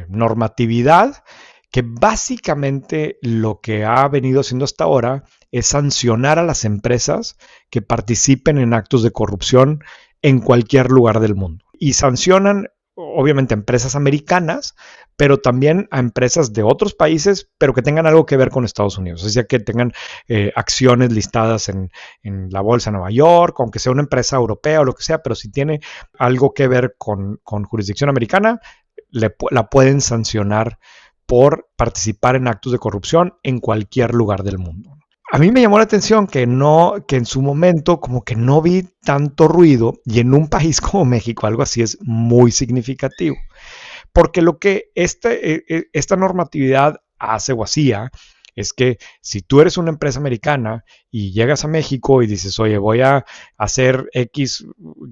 normatividad, que básicamente lo que ha venido haciendo hasta ahora es sancionar a las empresas que participen en actos de corrupción en cualquier lugar del mundo. Y sancionan obviamente a empresas americanas, pero también a empresas de otros países, pero que tengan algo que ver con Estados Unidos. O sea, que tengan acciones listadas en la bolsa de Nueva York, aunque sea una empresa europea o lo que sea, pero si tiene algo que ver con jurisdicción americana, la pueden sancionar por participar en actos de corrupción en cualquier lugar del mundo. A mí me llamó la atención que en su momento como que no vi tanto ruido, y en un país como México algo así es muy significativo. Porque lo que esta normatividad hace o hacía es que si tú eres una empresa americana y llegas a México y dices, oye, voy a hacer X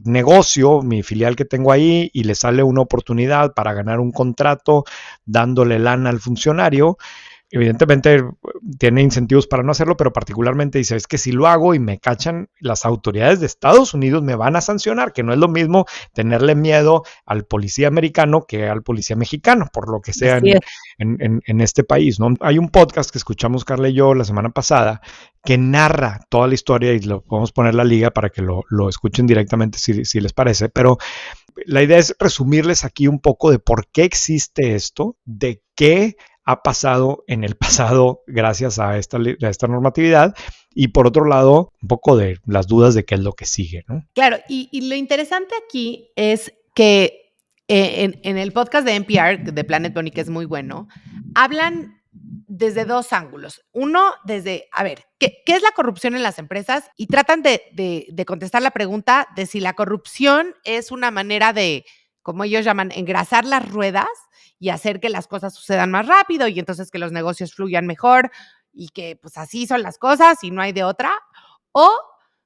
negocio, mi filial que tengo ahí, y le sale una oportunidad para ganar un contrato dándole lana al funcionario, evidentemente tiene incentivos para no hacerlo, pero particularmente dice, es que si lo hago y me cachan, las autoridades de Estados Unidos me van a sancionar, que no es lo mismo tenerle miedo al policía americano que al policía mexicano, por lo que sea en este país, ¿no? Hay un podcast que escuchamos Carla y yo la semana pasada que narra toda la historia, y lo podemos poner la liga para que lo escuchen directamente si les parece, pero la idea es resumirles aquí un poco de por qué existe esto, de qué ha pasado en el pasado gracias a esta normatividad, y por otro lado, un poco de las dudas de qué es lo que sigue, ¿no? Claro, y lo interesante aquí es que en el podcast de NPR, de Planet Money, que es muy bueno, hablan desde dos ángulos. Uno, desde, a ver, ¿qué es la corrupción en las empresas? Y tratan de contestar la pregunta de si la corrupción es una manera de, como ellos llaman, engrasar las ruedas y hacer que las cosas sucedan más rápido y entonces que los negocios fluyan mejor y que pues así son las cosas y no hay de otra. O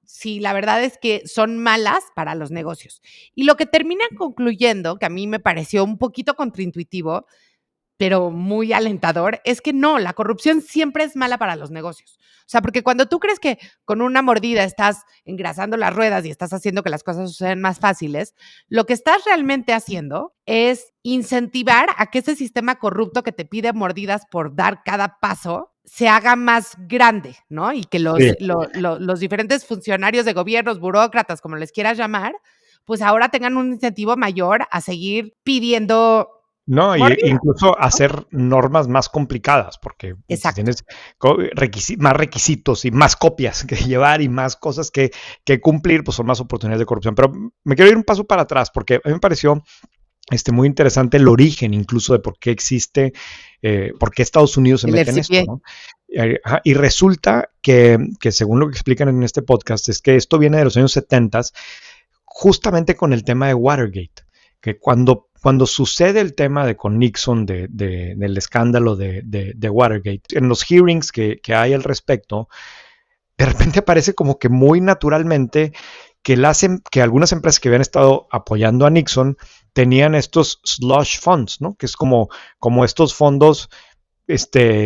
si la verdad es que son malas para los negocios. Y lo que terminan concluyendo, que a mí me pareció un poquito contraintuitivo, pero muy alentador, es que no, la corrupción siempre es mala para los negocios. O sea, porque cuando tú crees que con una mordida estás engrasando las ruedas y estás haciendo que las cosas sucedan más fáciles, lo que estás realmente haciendo es incentivar a que ese sistema corrupto que te pide mordidas por dar cada paso se haga más grande, ¿no? Y que los diferentes funcionarios de gobiernos, burócratas, como les quieras llamar, pues ahora tengan un incentivo mayor a seguir pidiendo. No, y incluso hacer normas más complicadas, porque si tienes más requisitos y más copias que llevar y más cosas que cumplir, pues son más oportunidades de corrupción. Pero me quiero ir un paso para atrás, porque a mí me pareció muy interesante el origen incluso de por qué existe, por qué Estados Unidos se mete en esto, ¿no? Y resulta que según lo que explican en este podcast, es que esto viene de los años 70, justamente con el tema de Watergate, que cuando sucede el tema con Nixon del escándalo de Watergate, en los hearings que hay al respecto, de repente aparece como que muy naturalmente que algunas empresas que habían estado apoyando a Nixon tenían estos slush funds, ¿no? Que es como estos fondos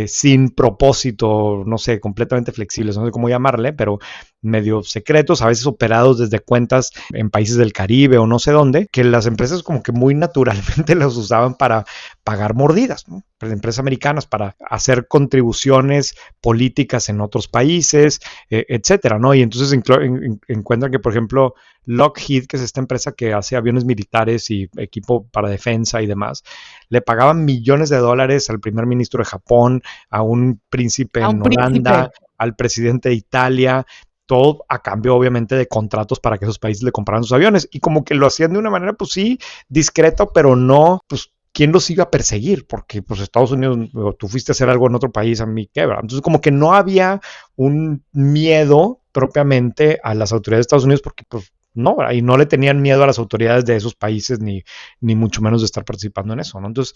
sin propósito, no sé, completamente flexibles, no sé cómo llamarle, pero medio secretos, a veces operados desde cuentas en países del Caribe o no sé dónde, que las empresas como que muy naturalmente los usaban para pagar mordidas, ¿no? Las empresas americanas para hacer contribuciones políticas en otros países, etcétera, ¿no? Y entonces encuentran que, por ejemplo, Lockheed, que es esta empresa que hace aviones militares y equipo para defensa y demás, le pagaban millones de dólares al primer ministro de Japón, a un príncipe en Holanda, al presidente de Italia, todo a cambio obviamente de contratos para que esos países le compraran sus aviones, y como que lo hacían de una manera pues sí, discreta, pero no, pues ¿quién los iba a perseguir? Porque pues Estados Unidos, tú fuiste a hacer algo en otro país, a mí qué, ¿verdad? Entonces como que no había un miedo propiamente a las autoridades de Estados Unidos porque pues no, ¿verdad? Y no le tenían miedo a las autoridades de esos países ni mucho menos de estar participando en eso, ¿no? Entonces,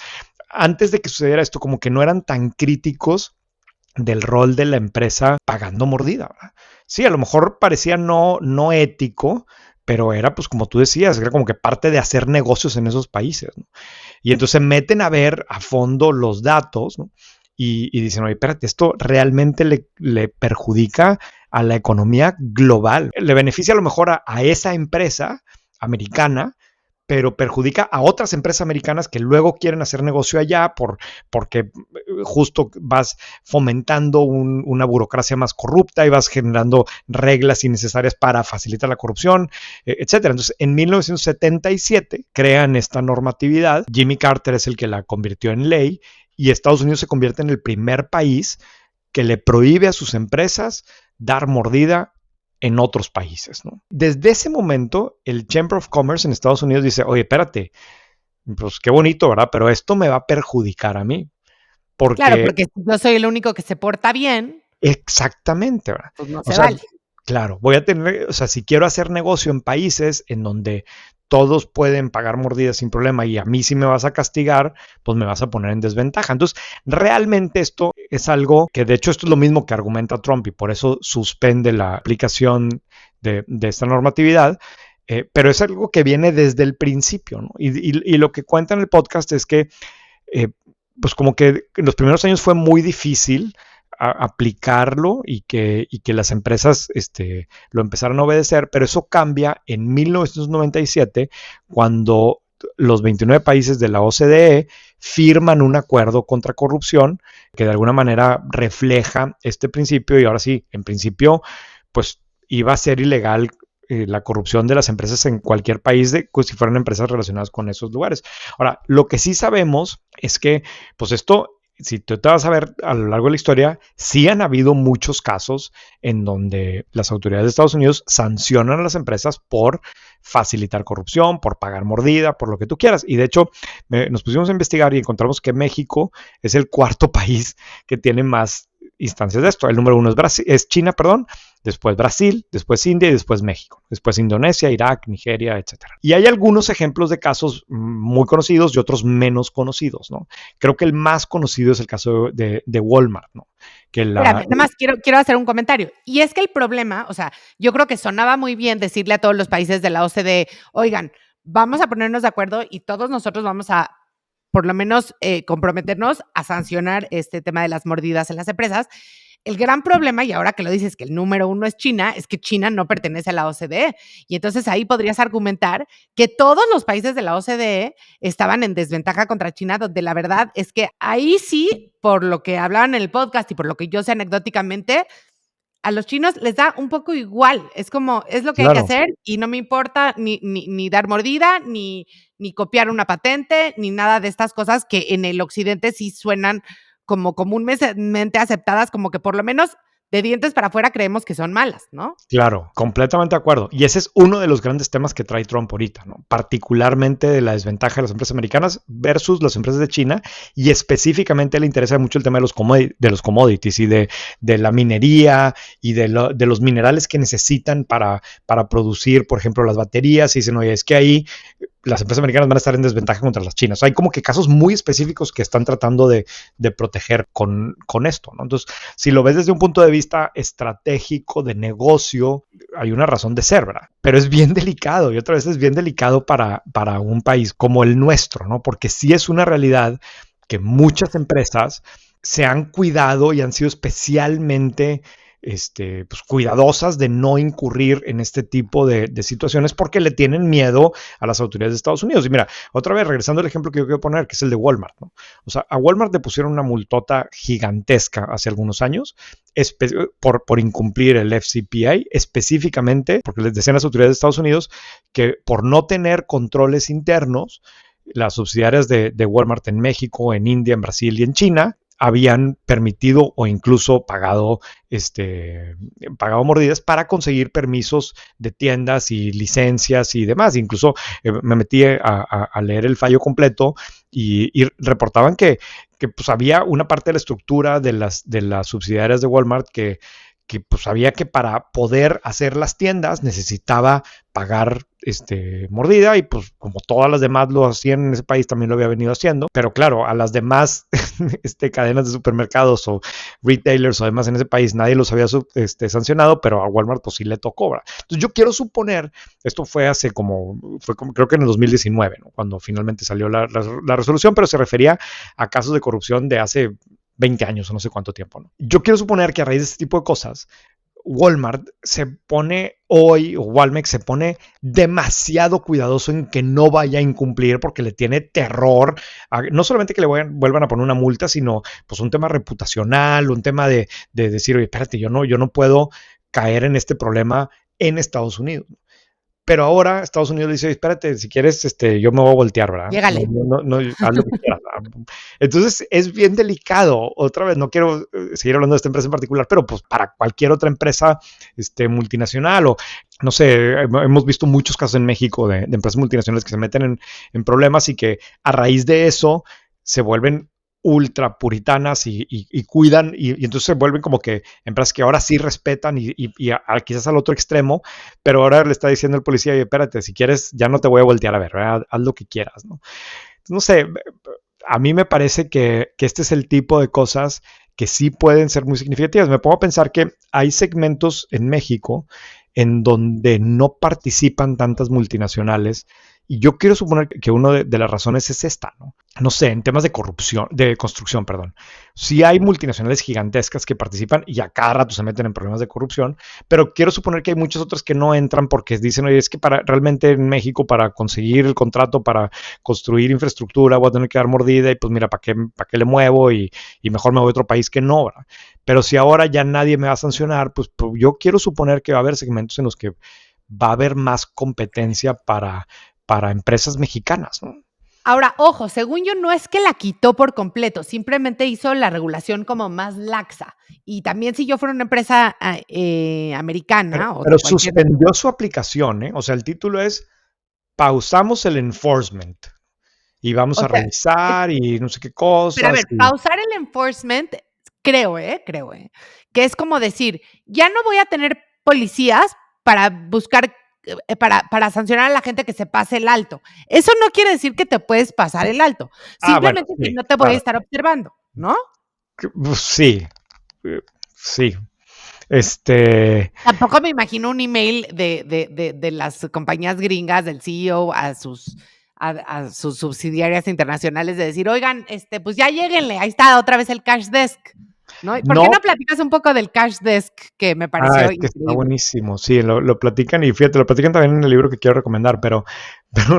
antes de que sucediera esto, como que no eran tan críticos del rol de la empresa pagando mordida, ¿verdad? Sí, a lo mejor parecía no ético, pero era pues como tú decías, era como que parte de hacer negocios en esos países, ¿no? Y entonces se meten a ver a fondo los datos, ¿no? Y dicen, oye, espérate, esto realmente le perjudica a la economía global. Le beneficia a lo mejor a esa empresa americana, pero perjudica a otras empresas americanas que luego quieren hacer negocio allá porque justo vas fomentando una burocracia más corrupta y vas generando reglas innecesarias para facilitar la corrupción, etcétera. Entonces, en 1977 crean esta normatividad. Jimmy Carter es el que la convirtió en ley y Estados Unidos se convierte en el primer país que le prohíbe a sus empresas dar mordida en otros países, ¿no? Desde ese momento, el Chamber of Commerce en Estados Unidos dice, oye, espérate, pues qué bonito, ¿verdad? Pero esto me va a perjudicar a mí. Claro, Porque porque si yo soy el único que se porta bien, exactamente, ¿verdad? pues no O se sea, vale. claro, voy a tener, o sea, si quiero hacer negocio en países en donde todos pueden pagar mordidas sin problema y a mí sí me vas a castigar, pues me vas a poner en desventaja. Entonces, realmente esto es algo que, de hecho, esto es lo mismo que argumenta Trump y por eso suspende la aplicación de esta normatividad, pero es algo que viene desde el principio, ¿no? Y lo que cuenta en el podcast es que, pues como que en los primeros años fue muy difícil aplicarlo y que las empresas lo empezaron a obedecer, pero eso cambia en 1997 cuando los 29 países de la OCDE firman un acuerdo contra corrupción que de alguna manera refleja este principio y ahora sí, en principio, pues iba a ser ilegal la corrupción de las empresas en cualquier país pues, si fueran empresas relacionadas con esos lugares. Ahora, lo que sí sabemos es que, pues esto, si tú te vas a ver a lo largo de la historia, sí han habido muchos casos en donde las autoridades de Estados Unidos sancionan a las empresas por facilitar corrupción, por pagar mordida, por lo que tú quieras. Y de hecho, nos pusimos a investigar y encontramos que México es el cuarto país que tiene más instancias de esto. El número 1 es China, perdón, después Brasil, después India y después México, después Indonesia, Irak, Nigeria, etc. Y hay algunos ejemplos de casos muy conocidos y otros menos conocidos, ¿no? Creo que el más conocido es el caso de Walmart, ¿no? Espérame, nada más quiero hacer un comentario. Y es que el problema, o sea, yo creo que sonaba muy bien decirle a todos los países de la OCDE, oigan, vamos a ponernos de acuerdo y todos nosotros vamos a, por lo menos, comprometernos a sancionar este tema de las mordidas en las empresas. El gran problema, y ahora que lo dices que el número 1 es China, es que China no pertenece a la OCDE. Y entonces ahí podrías argumentar que todos los países de la OCDE estaban en desventaja contra China, donde la verdad es que ahí sí, por lo que hablaban en el podcast y por lo que yo sé anecdóticamente, a los chinos les da un poco igual. Es como, es lo que hay que hacer y no me importa ni dar mordida, ni copiar una patente, ni nada de estas cosas que en el occidente sí suenan como comúnmente aceptadas, como que por lo menos de dientes para afuera creemos que son malas, ¿no? Claro, completamente de acuerdo. Y ese es uno de los grandes temas que trae Trump ahorita, ¿no? Particularmente de la desventaja de las empresas americanas versus las empresas de China, y específicamente le interesa mucho el tema de los commodities y de la minería y de los minerales que necesitan para producir, por ejemplo, las baterías. Y dicen, oye, es que ahí las empresas americanas van a estar en desventaja contra las chinas. O sea, hay como que casos muy específicos que están tratando de proteger con esto, ¿no? Entonces, si lo ves desde un punto de vista estratégico, de negocio, hay una razón de ser, ¿verdad? Pero es bien delicado y otra vez es bien delicado para un país como el nuestro, ¿no? Porque sí es una realidad que muchas empresas se han cuidado y han sido especialmente pues, cuidadosas de no incurrir en este tipo de situaciones porque le tienen miedo a las autoridades de Estados Unidos. Y mira, otra vez, regresando al ejemplo que yo quiero poner, que es el de Walmart, ¿no? O sea, a Walmart le pusieron una multota gigantesca hace algunos años por incumplir el FCPA, específicamente porque les decían las autoridades de Estados Unidos que por no tener controles internos, las subsidiarias de Walmart en México, en India, en Brasil y en China habían permitido o incluso pagado mordidas para conseguir permisos de tiendas y licencias y demás. Incluso me metí a leer el fallo completo y reportaban que pues había una parte de la estructura de las subsidiarias de Walmart que pues sabía que para poder hacer las tiendas necesitaba pagar mordida y pues como todas las demás lo hacían en ese país también lo había venido haciendo, pero claro, a las demás cadenas de supermercados o retailers o demás en ese país nadie los había sancionado, pero a Walmart pues sí le tocó, ¿verdad? Entonces yo quiero suponer, esto fue como creo que en el 2019, ¿no? Cuando finalmente salió la resolución, pero se refería a casos de corrupción de hace 20 años o no sé cuánto tiempo, ¿no? Yo quiero suponer que a raíz de este tipo de cosas, Walmart se pone hoy, o Walmex se pone demasiado cuidadoso en que no vaya a incumplir porque le tiene terror, no solamente que le vuelvan a poner una multa, sino pues un tema reputacional, un tema de decir, oye, espérate, yo no puedo caer en este problema en Estados Unidos. Pero ahora Estados Unidos dice, espérate, si quieres, yo me voy a voltear, ¿verdad? Llégale. No, haz lo que quieras, ¿verdad? Entonces es bien delicado. Otra vez, no quiero seguir hablando de esta empresa en particular, pero pues para cualquier otra empresa multinacional o, no sé, hemos visto muchos casos en México de empresas multinacionales que se meten en problemas y que a raíz de eso se vuelven ultra puritanas y cuidan y entonces se vuelven como que empresas que ahora sí respetan y quizás al otro extremo, pero ahora le está diciendo el policía, espérate, si quieres ya no te voy a voltear a ver, ¿verdad? Haz lo que quieras, ¿no? No sé, a mí me parece que este es el tipo de cosas que sí pueden ser muy significativas. Me pongo a pensar que hay segmentos en México en donde no participan tantas multinacionales y yo quiero suponer que una de las razones es esta, ¿no? No sé, en temas de corrupción, de construcción, perdón. Sí hay multinacionales gigantescas que participan y a cada rato se meten en problemas de corrupción, pero quiero suponer que hay muchas otras que no entran porque dicen, oye, es que realmente en México para conseguir el contrato, para construir infraestructura, voy a tener que dar mordida y pues mira, ¿para qué le muevo? Y mejor me voy a otro país que no, ¿verdad? Pero si ahora ya nadie me va a sancionar, pues yo quiero suponer que va a haber segmentos en los que va a haber más competencia para empresas mexicanas, ¿no? Ahora, ojo, según yo, no es que la quitó por completo, simplemente hizo la regulación como más laxa. Y también si yo fuera una empresa americana o de Pero cualquier... suspendió su aplicación, ¿eh? O sea, el título es pausamos el enforcement y vamos O a sea, revisar y no sé qué pero a cosas. ver, pausar el enforcement, creo, que es como decir, ya no voy a tener policías para buscar, para sancionar a la gente que se pase el alto. Eso no quiere decir que te puedes pasar el alto, Bueno, simplemente que sí, no te voy a claro. estar observando, ¿no? Sí, sí. Este, Tampoco me imagino un email de las compañías gringas, del CEO a sus subsidiarias internacionales de decir, oigan, pues ya lléguenle, ahí está otra vez el cash desk, ¿no? ¿Por qué no. no platicas un poco del cash desk que me pareció Es que está increíble? buenísimo. Sí, lo platican y fíjate, lo platican también en el libro que quiero recomendar, pero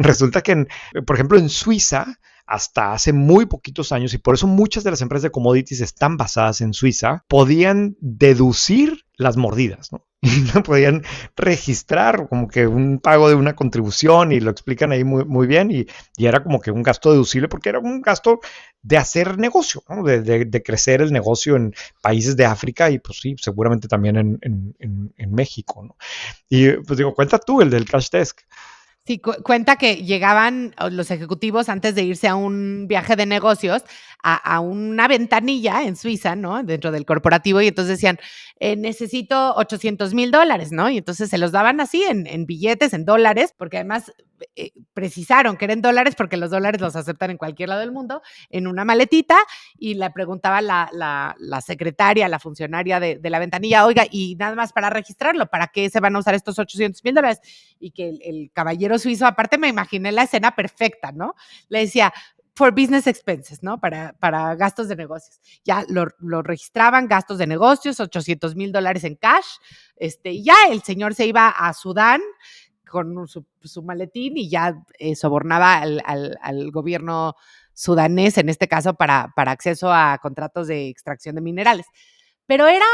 resulta que, por ejemplo, en Suiza, hasta hace muy poquitos años, y por eso muchas de las empresas de commodities están basadas en Suiza, podían deducir las mordidas, ¿no? Y no podían registrar como que un pago de una contribución y lo explican ahí muy, muy bien y era como que un gasto deducible porque era un gasto de hacer negocio, ¿no? De crecer el negocio en países de África y pues sí, seguramente también en México, ¿no? Y pues digo, cuenta tú el del cash desk. Sí, cuenta que llegaban los ejecutivos antes de irse a un viaje de negocios a una ventanilla en Suiza, ¿no? Dentro del corporativo y entonces decían, necesito $800,000, ¿no? Y entonces se los daban así en billetes, en dólares, porque además precisaron que eran dólares porque los dólares los aceptan en cualquier lado del mundo, en una maletita y le preguntaba la secretaria, la funcionaria de la ventanilla, oiga, y nada más para registrarlo, ¿para qué se van a usar estos $800,000? Y que el caballero suizo, aparte me imaginé la escena perfecta, ¿no? Le decía, for business expenses, ¿no? Para gastos de negocios. Ya lo registraban, gastos de negocios, $800,000 en cash. Y ya el señor se iba a Sudán con su maletín y ya sobornaba al gobierno sudanés, en este caso, para acceso a contratos de extracción de minerales. Pero era,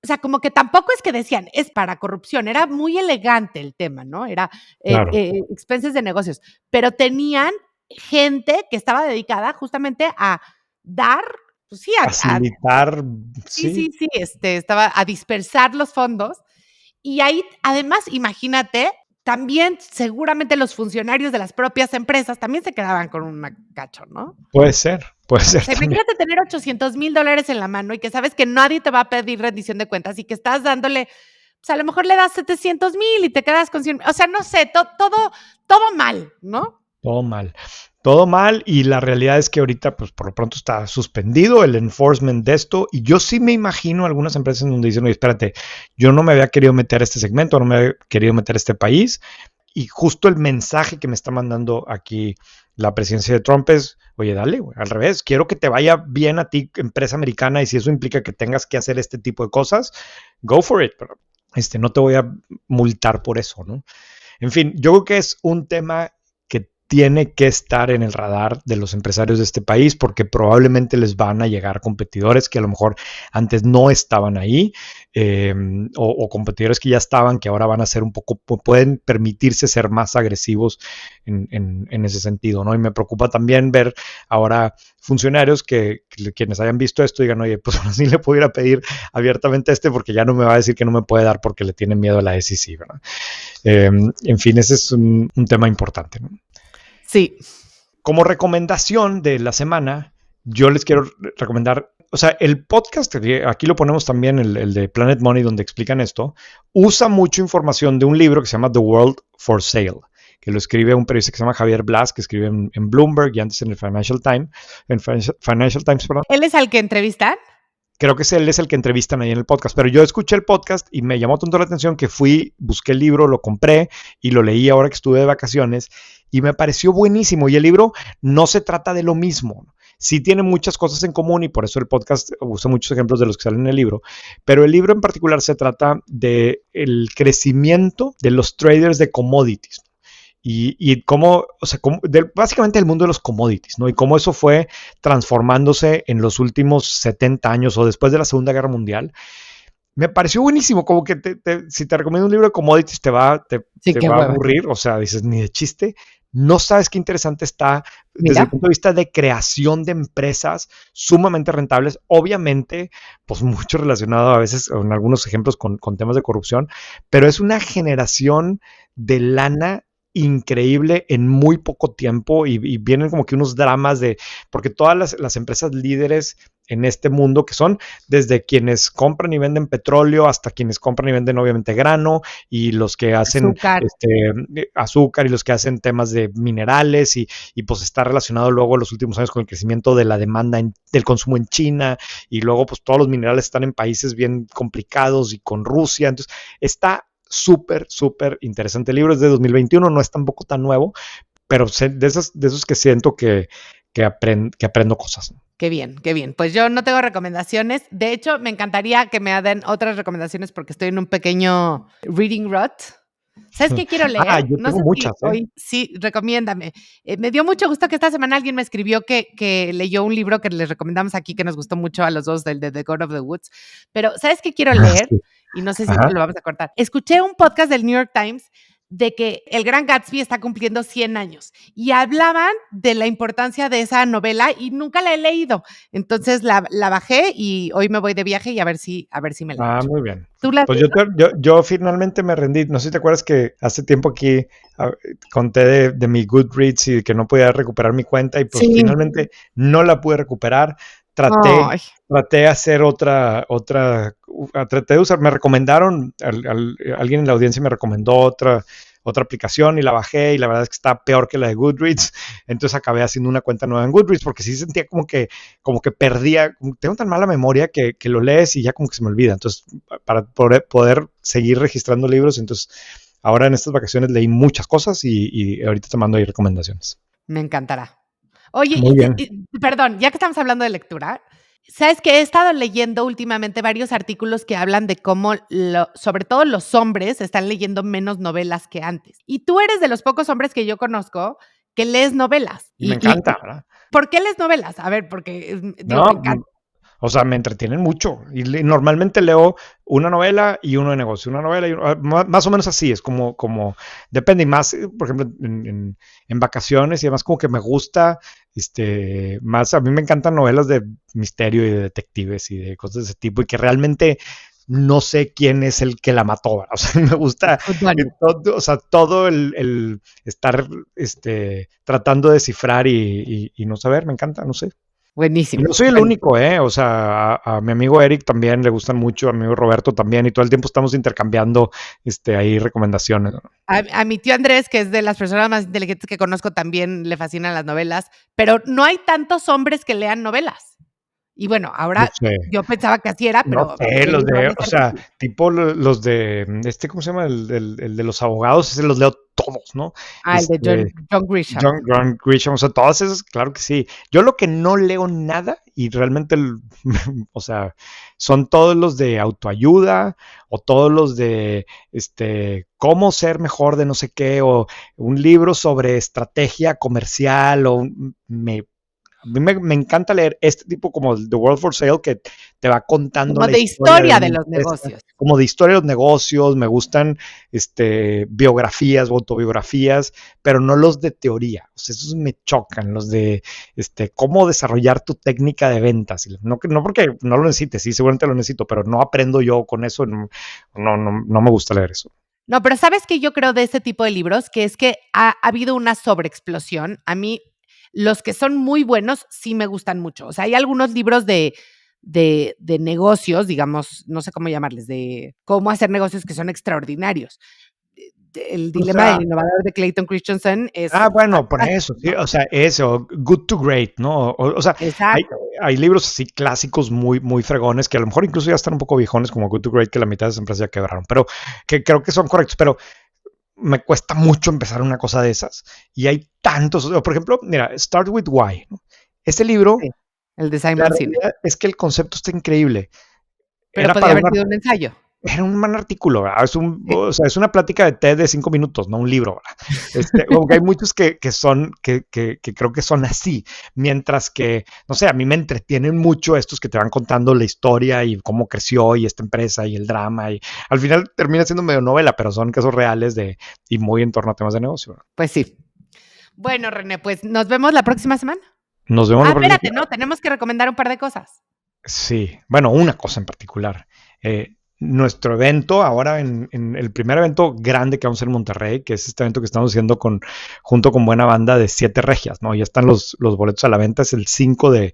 o sea, como que tampoco es que decían, es para corrupción, era muy elegante el tema, ¿no? Era Claro. expenses de negocios, pero tenían gente que estaba dedicada justamente a dar pues sí, facilitar, sí, sí, estaba a dispersar los fondos. Y ahí, además, imagínate, también seguramente los funcionarios de las propias empresas también se quedaban con un cacho, ¿no? puede ser O sea, también. imagínate tener $800,000 en la mano y que sabes que nadie te va a pedir rendición de cuentas y que estás dándole, pues a lo mejor le das 700,000 y te quedas con 100, o sea, no sé, todo mal, ¿no? Todo mal y la realidad es que ahorita pues por lo pronto está suspendido el enforcement de esto y yo sí me imagino algunas empresas donde dicen, oye, espérate, yo no me había querido meter a este segmento, no me había querido meter a este país y justo el mensaje que me está mandando aquí la presidencia de Trump es, oye, dale, güey, al revés, quiero que te vaya bien a ti, empresa americana, y si eso implica que tengas que hacer este tipo de cosas, go for it, pero no te voy a multar por eso, ¿no? En fin, yo creo que es un tema que tiene que estar en el radar de los empresarios de este país porque probablemente les van a llegar competidores que a lo mejor antes no estaban ahí o competidores que ya estaban que ahora van a ser un poco, pueden permitirse ser más agresivos en ese sentido, ¿no? Y me preocupa también ver ahora funcionarios que quienes hayan visto esto digan, oye, pues ahora sí le pudiera pedir abiertamente porque ya no me va a decir que no me puede dar porque le tiene miedo a la SEC, ¿verdad? En fin, ese es un tema importante, ¿no? Sí. Como recomendación de la semana, yo les quiero recomendar, o sea, el podcast, aquí lo ponemos también, el de Planet Money, donde explican esto, usa mucha información de un libro que se llama The World for Sale, que lo escribe un periodista que se llama Javier Blas, que escribe en Bloomberg y antes en el Financial Times, perdón. ¿Él es al que entrevistan? Creo que él es el que entrevistan ahí en el podcast, pero yo escuché el podcast y me llamó tanto la atención que fui, busqué el libro, lo compré y lo leí ahora que estuve de vacaciones y me pareció buenísimo. Y el libro no se trata de lo mismo. Sí tiene muchas cosas en común y por eso el podcast usa muchos ejemplos de los que salen en el libro, pero el libro en particular se trata del crecimiento de los traders de commodities. Y cómo, o sea, básicamente el mundo de los commodities, ¿no? Y cómo eso fue transformándose en los últimos 70 años o después de la Segunda Guerra Mundial. Me pareció buenísimo, como que si te recomiendo un libro de commodities te va a aburrir, o sea, dices, ni de chiste. No sabes qué interesante está desde el punto de vista de creación de empresas sumamente rentables, obviamente, pues mucho relacionado a veces, en algunos ejemplos, con temas de corrupción, pero es una generación de lana increíble en muy poco tiempo y vienen como que unos dramas porque todas las empresas líderes en este mundo que son desde quienes compran y venden petróleo hasta quienes compran y venden obviamente grano y los que hacen azúcar y los que hacen temas de minerales y pues está relacionado luego en los últimos años con el crecimiento de la demanda del consumo en China y luego pues todos los minerales están en países bien complicados y con Rusia, entonces está súper interesante el libro, es de 2021, no es tampoco tan nuevo, pero de esos que siento que aprendo cosas. Qué bien, qué bien. Pues yo no tengo recomendaciones. De hecho, me encantaría que me den otras recomendaciones porque estoy en un pequeño reading rut. ¿Sabes qué quiero leer? Yo tengo muchas. Sí, recomiéndame. Me dio mucho gusto que esta semana alguien me escribió que leyó un libro que les recomendamos aquí, que nos gustó mucho a los dos, del de The God of the Woods. Pero, ¿sabes qué quiero leer? Sí. Y no sé si lo vamos a cortar. Escuché un podcast del New York Times de que El Gran Gatsby está cumpliendo 100 años y hablaban de la importancia de esa novela y nunca la he leído. Entonces la bajé y hoy me voy de viaje y a ver si me la echo. Muy bien. Pues yo finalmente me rendí. No sé si te acuerdas que hace tiempo aquí conté de mi Goodreads y que no podía recuperar mi cuenta y pues finalmente no la pude recuperar. Traté de hacer traté de usar, me recomendaron, alguien en la audiencia me recomendó otra aplicación y la bajé y la verdad es que está peor que la de Goodreads, entonces acabé haciendo una cuenta nueva en Goodreads porque sí sentía como que perdía, tengo tan mala memoria que lo lees y ya como que se me olvida, entonces para poder seguir registrando libros, entonces ahora en estas vacaciones leí muchas cosas y ahorita te mando ahí recomendaciones. Me encantará. Oye, perdón, ya que estamos hablando de lectura, ¿sabes que he estado leyendo últimamente varios artículos que hablan de cómo, sobre todo los hombres, están leyendo menos novelas que antes? Y tú eres de los pocos hombres que yo conozco que lees novelas. Y me encanta, ¿verdad? ¿Por qué lees novelas? A ver, porque me encanta. O sea, me entretienen mucho. Y normalmente leo una novela y uno de negocio. Una novela y más o menos así. Es como depende. Y más, por ejemplo, en vacaciones y además como que me gusta más, a mí me encantan novelas de misterio y de detectives y de cosas de ese tipo, y que realmente no sé quién es el que la mató, ¿verdad? O sea, me gusta todo, o sea, todo el estar tratando de descifrar y no saber, me encanta, no sé. Y Buenísimo. no soy el único, ¿eh? O sea, a mi amigo Eric también le gustan mucho, a mi amigo Roberto también, y todo el tiempo estamos intercambiando ahí recomendaciones, ¿no? A mi tío Andrés, que es de las personas más inteligentes que conozco, también le fascinan las novelas, pero no hay tantos hombres que lean novelas. Y bueno, No ahora sé. yo pensaba que así era, No pero sé, he los leído de, varios o sea, artículos. tipo los de, ¿cómo se llama? El de los abogados, ese los leo todos, ¿no? El de John Grisham. John Grisham, o sea, todos esos, claro que sí. Yo lo que no leo nada, y realmente, o sea, son todos los de autoayuda, o todos los de, cómo ser mejor de no sé qué, o un libro sobre estrategia comercial, a mí me encanta leer este tipo como The World for Sale, que te va contando Como la de historia de historia una de los empresa, negocios. como de historia de los negocios. Me gustan biografías o autobiografías, pero no los de teoría. O sea, esos me chocan, los de cómo desarrollar tu técnica de ventas. No porque no lo necesites, sí, seguramente lo necesito, pero no aprendo yo con eso. No me gusta leer eso. No, pero ¿sabes qué yo creo de este tipo de libros? Que es que ha habido una sobreexplosión. A mí, los que son muy buenos sí me gustan mucho. O sea, hay algunos libros de negocios, digamos, no sé cómo llamarles, de cómo hacer negocios que son extraordinarios. El O dilema sea, del innovador de Clayton Christensen es bueno, por eso, fantástico, sí, ¿no? o sea, eso, good to great, ¿no? O sea, hay, Exacto. hay libros así clásicos muy, muy fregones que a lo mejor incluso ya están un poco viejones, como Good to Great, que la mitad de esas empresas ya quebraron, pero que creo que son correctos, pero me cuesta mucho empezar una cosa de esas. Y hay tantos, por ejemplo, mira, Start with Why, ¿no? Ese libro, Sí, el de la Simon Sinek. realidad es que el concepto está increíble. Pero Era podía para haber una sido un ensayo. Era un buen artículo, ¿verdad? Sí. O sea, es una plática de TED de 5 minutos, no un libro, ¿verdad? Aunque hay muchos que creo que son así, mientras que, no sé, a mí me entretienen mucho estos que te van contando la historia y cómo creció y esta empresa y el drama, y al final termina siendo medio novela, pero son casos reales y muy en torno a temas de negocio, ¿verdad? Pues sí. Bueno, René, pues nos vemos la próxima semana. Nos vemos la próxima Espérate, semana. no, tenemos que recomendar un par de cosas. Sí, bueno, una cosa en particular. Nuestro evento, ahora en el primer evento grande que vamos a hacer en Monterrey, que es este evento que estamos haciendo junto con buena banda de 7 regias, ¿no? Ya están los boletos a la venta, es el 5 de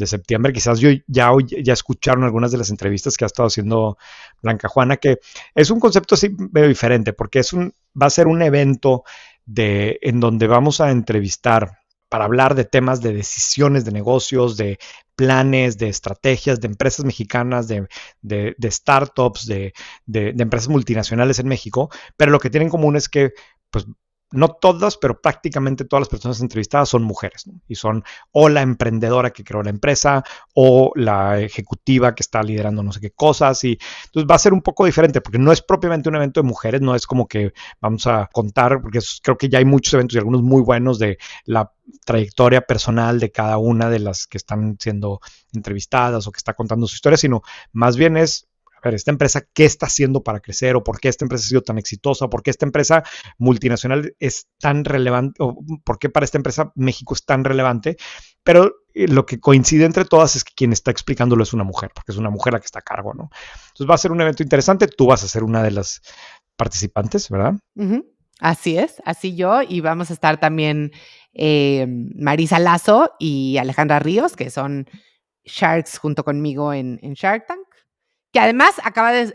septiembre. Quizás ya escucharon algunas de las entrevistas que ha estado haciendo Blanca Juana, que es un concepto así medio diferente, porque va a ser un evento en donde vamos a entrevistar para hablar de temas de decisiones de negocios, de planes, de estrategias, de empresas mexicanas, de startups, de empresas multinacionales en México, pero lo que tienen en común es que, pues, no todas, pero prácticamente todas las personas entrevistadas son mujeres, ¿no? Y son o la emprendedora que creó la empresa o la ejecutiva que está liderando no sé qué cosas. Y entonces va a ser un poco diferente porque no es propiamente un evento de mujeres, no es como que vamos a contar, porque creo que ya hay muchos eventos y algunos muy buenos de la trayectoria personal de cada una de las que están siendo entrevistadas o que está contando su historia, sino más bien es, a ver, esta empresa, ¿qué está haciendo para crecer? ¿O por qué esta empresa ha sido tan exitosa? ¿Por qué esta empresa multinacional es tan relevante? ¿O por qué para esta empresa México es tan relevante? Pero lo que coincide entre todas es que quien está explicándolo es una mujer, porque es una mujer la que está a cargo, ¿no? Entonces va a ser un evento interesante, tú vas a ser una de las participantes, ¿verdad? Así es, así yo, y vamos a estar también Marisa Lazo y Alejandra Ríos, que son Sharks junto conmigo en Shark Tank, que además acaba de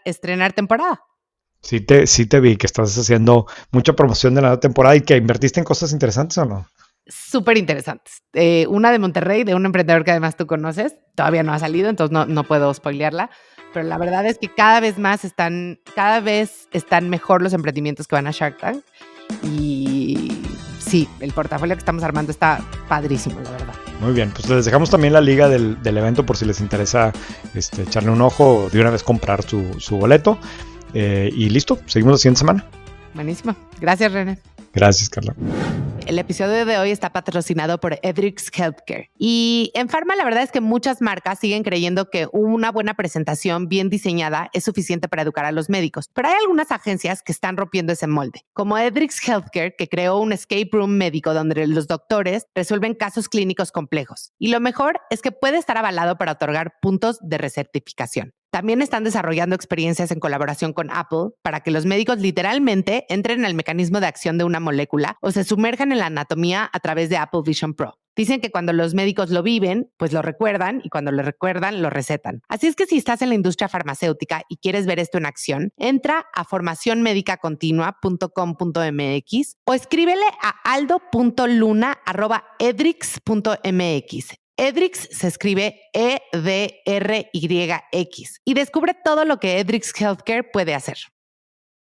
estrenar temporada. Sí te vi que estás haciendo mucha promoción de la nueva temporada y que invertiste en cosas interesantes, ¿o no? Súper interesantes. Una de Monterrey, de un emprendedor que además tú conoces, todavía no ha salido, entonces no puedo spoilearla, pero la verdad es que cada vez están mejor los emprendimientos que van a Shark Tank. Y sí, el portafolio que estamos armando está padrísimo, la verdad. Muy bien, pues les dejamos también la liga del evento por si les interesa echarle un ojo o de una vez comprar su boleto. Y listo, seguimos la siguiente semana. Buenísimo. Gracias, René. Gracias, Carla. El episodio de hoy está patrocinado por Edrix Healthcare. Y en Pharma la verdad es que muchas marcas siguen creyendo que una buena presentación bien diseñada es suficiente para educar a los médicos. Pero hay algunas agencias que están rompiendo ese molde, como Edrix Healthcare, que creó un escape room médico donde los doctores resuelven casos clínicos complejos. Y lo mejor es que puede estar avalado para otorgar puntos de recertificación. También están desarrollando experiencias en colaboración con Apple para que los médicos literalmente entren al mecanismo de acción de una molécula o se sumerjan en la anatomía a través de Apple Vision Pro. Dicen que cuando los médicos lo viven, pues lo recuerdan y cuando lo recuerdan, lo recetan. Así es que si estás en la industria farmacéutica y quieres ver esto en acción, entra a formacionmedicacontinua.com.mx o escríbele a aldo.luna@edrix.mx. Edrix se escribe EDRYX y descubre todo lo que Edrix Healthcare puede hacer.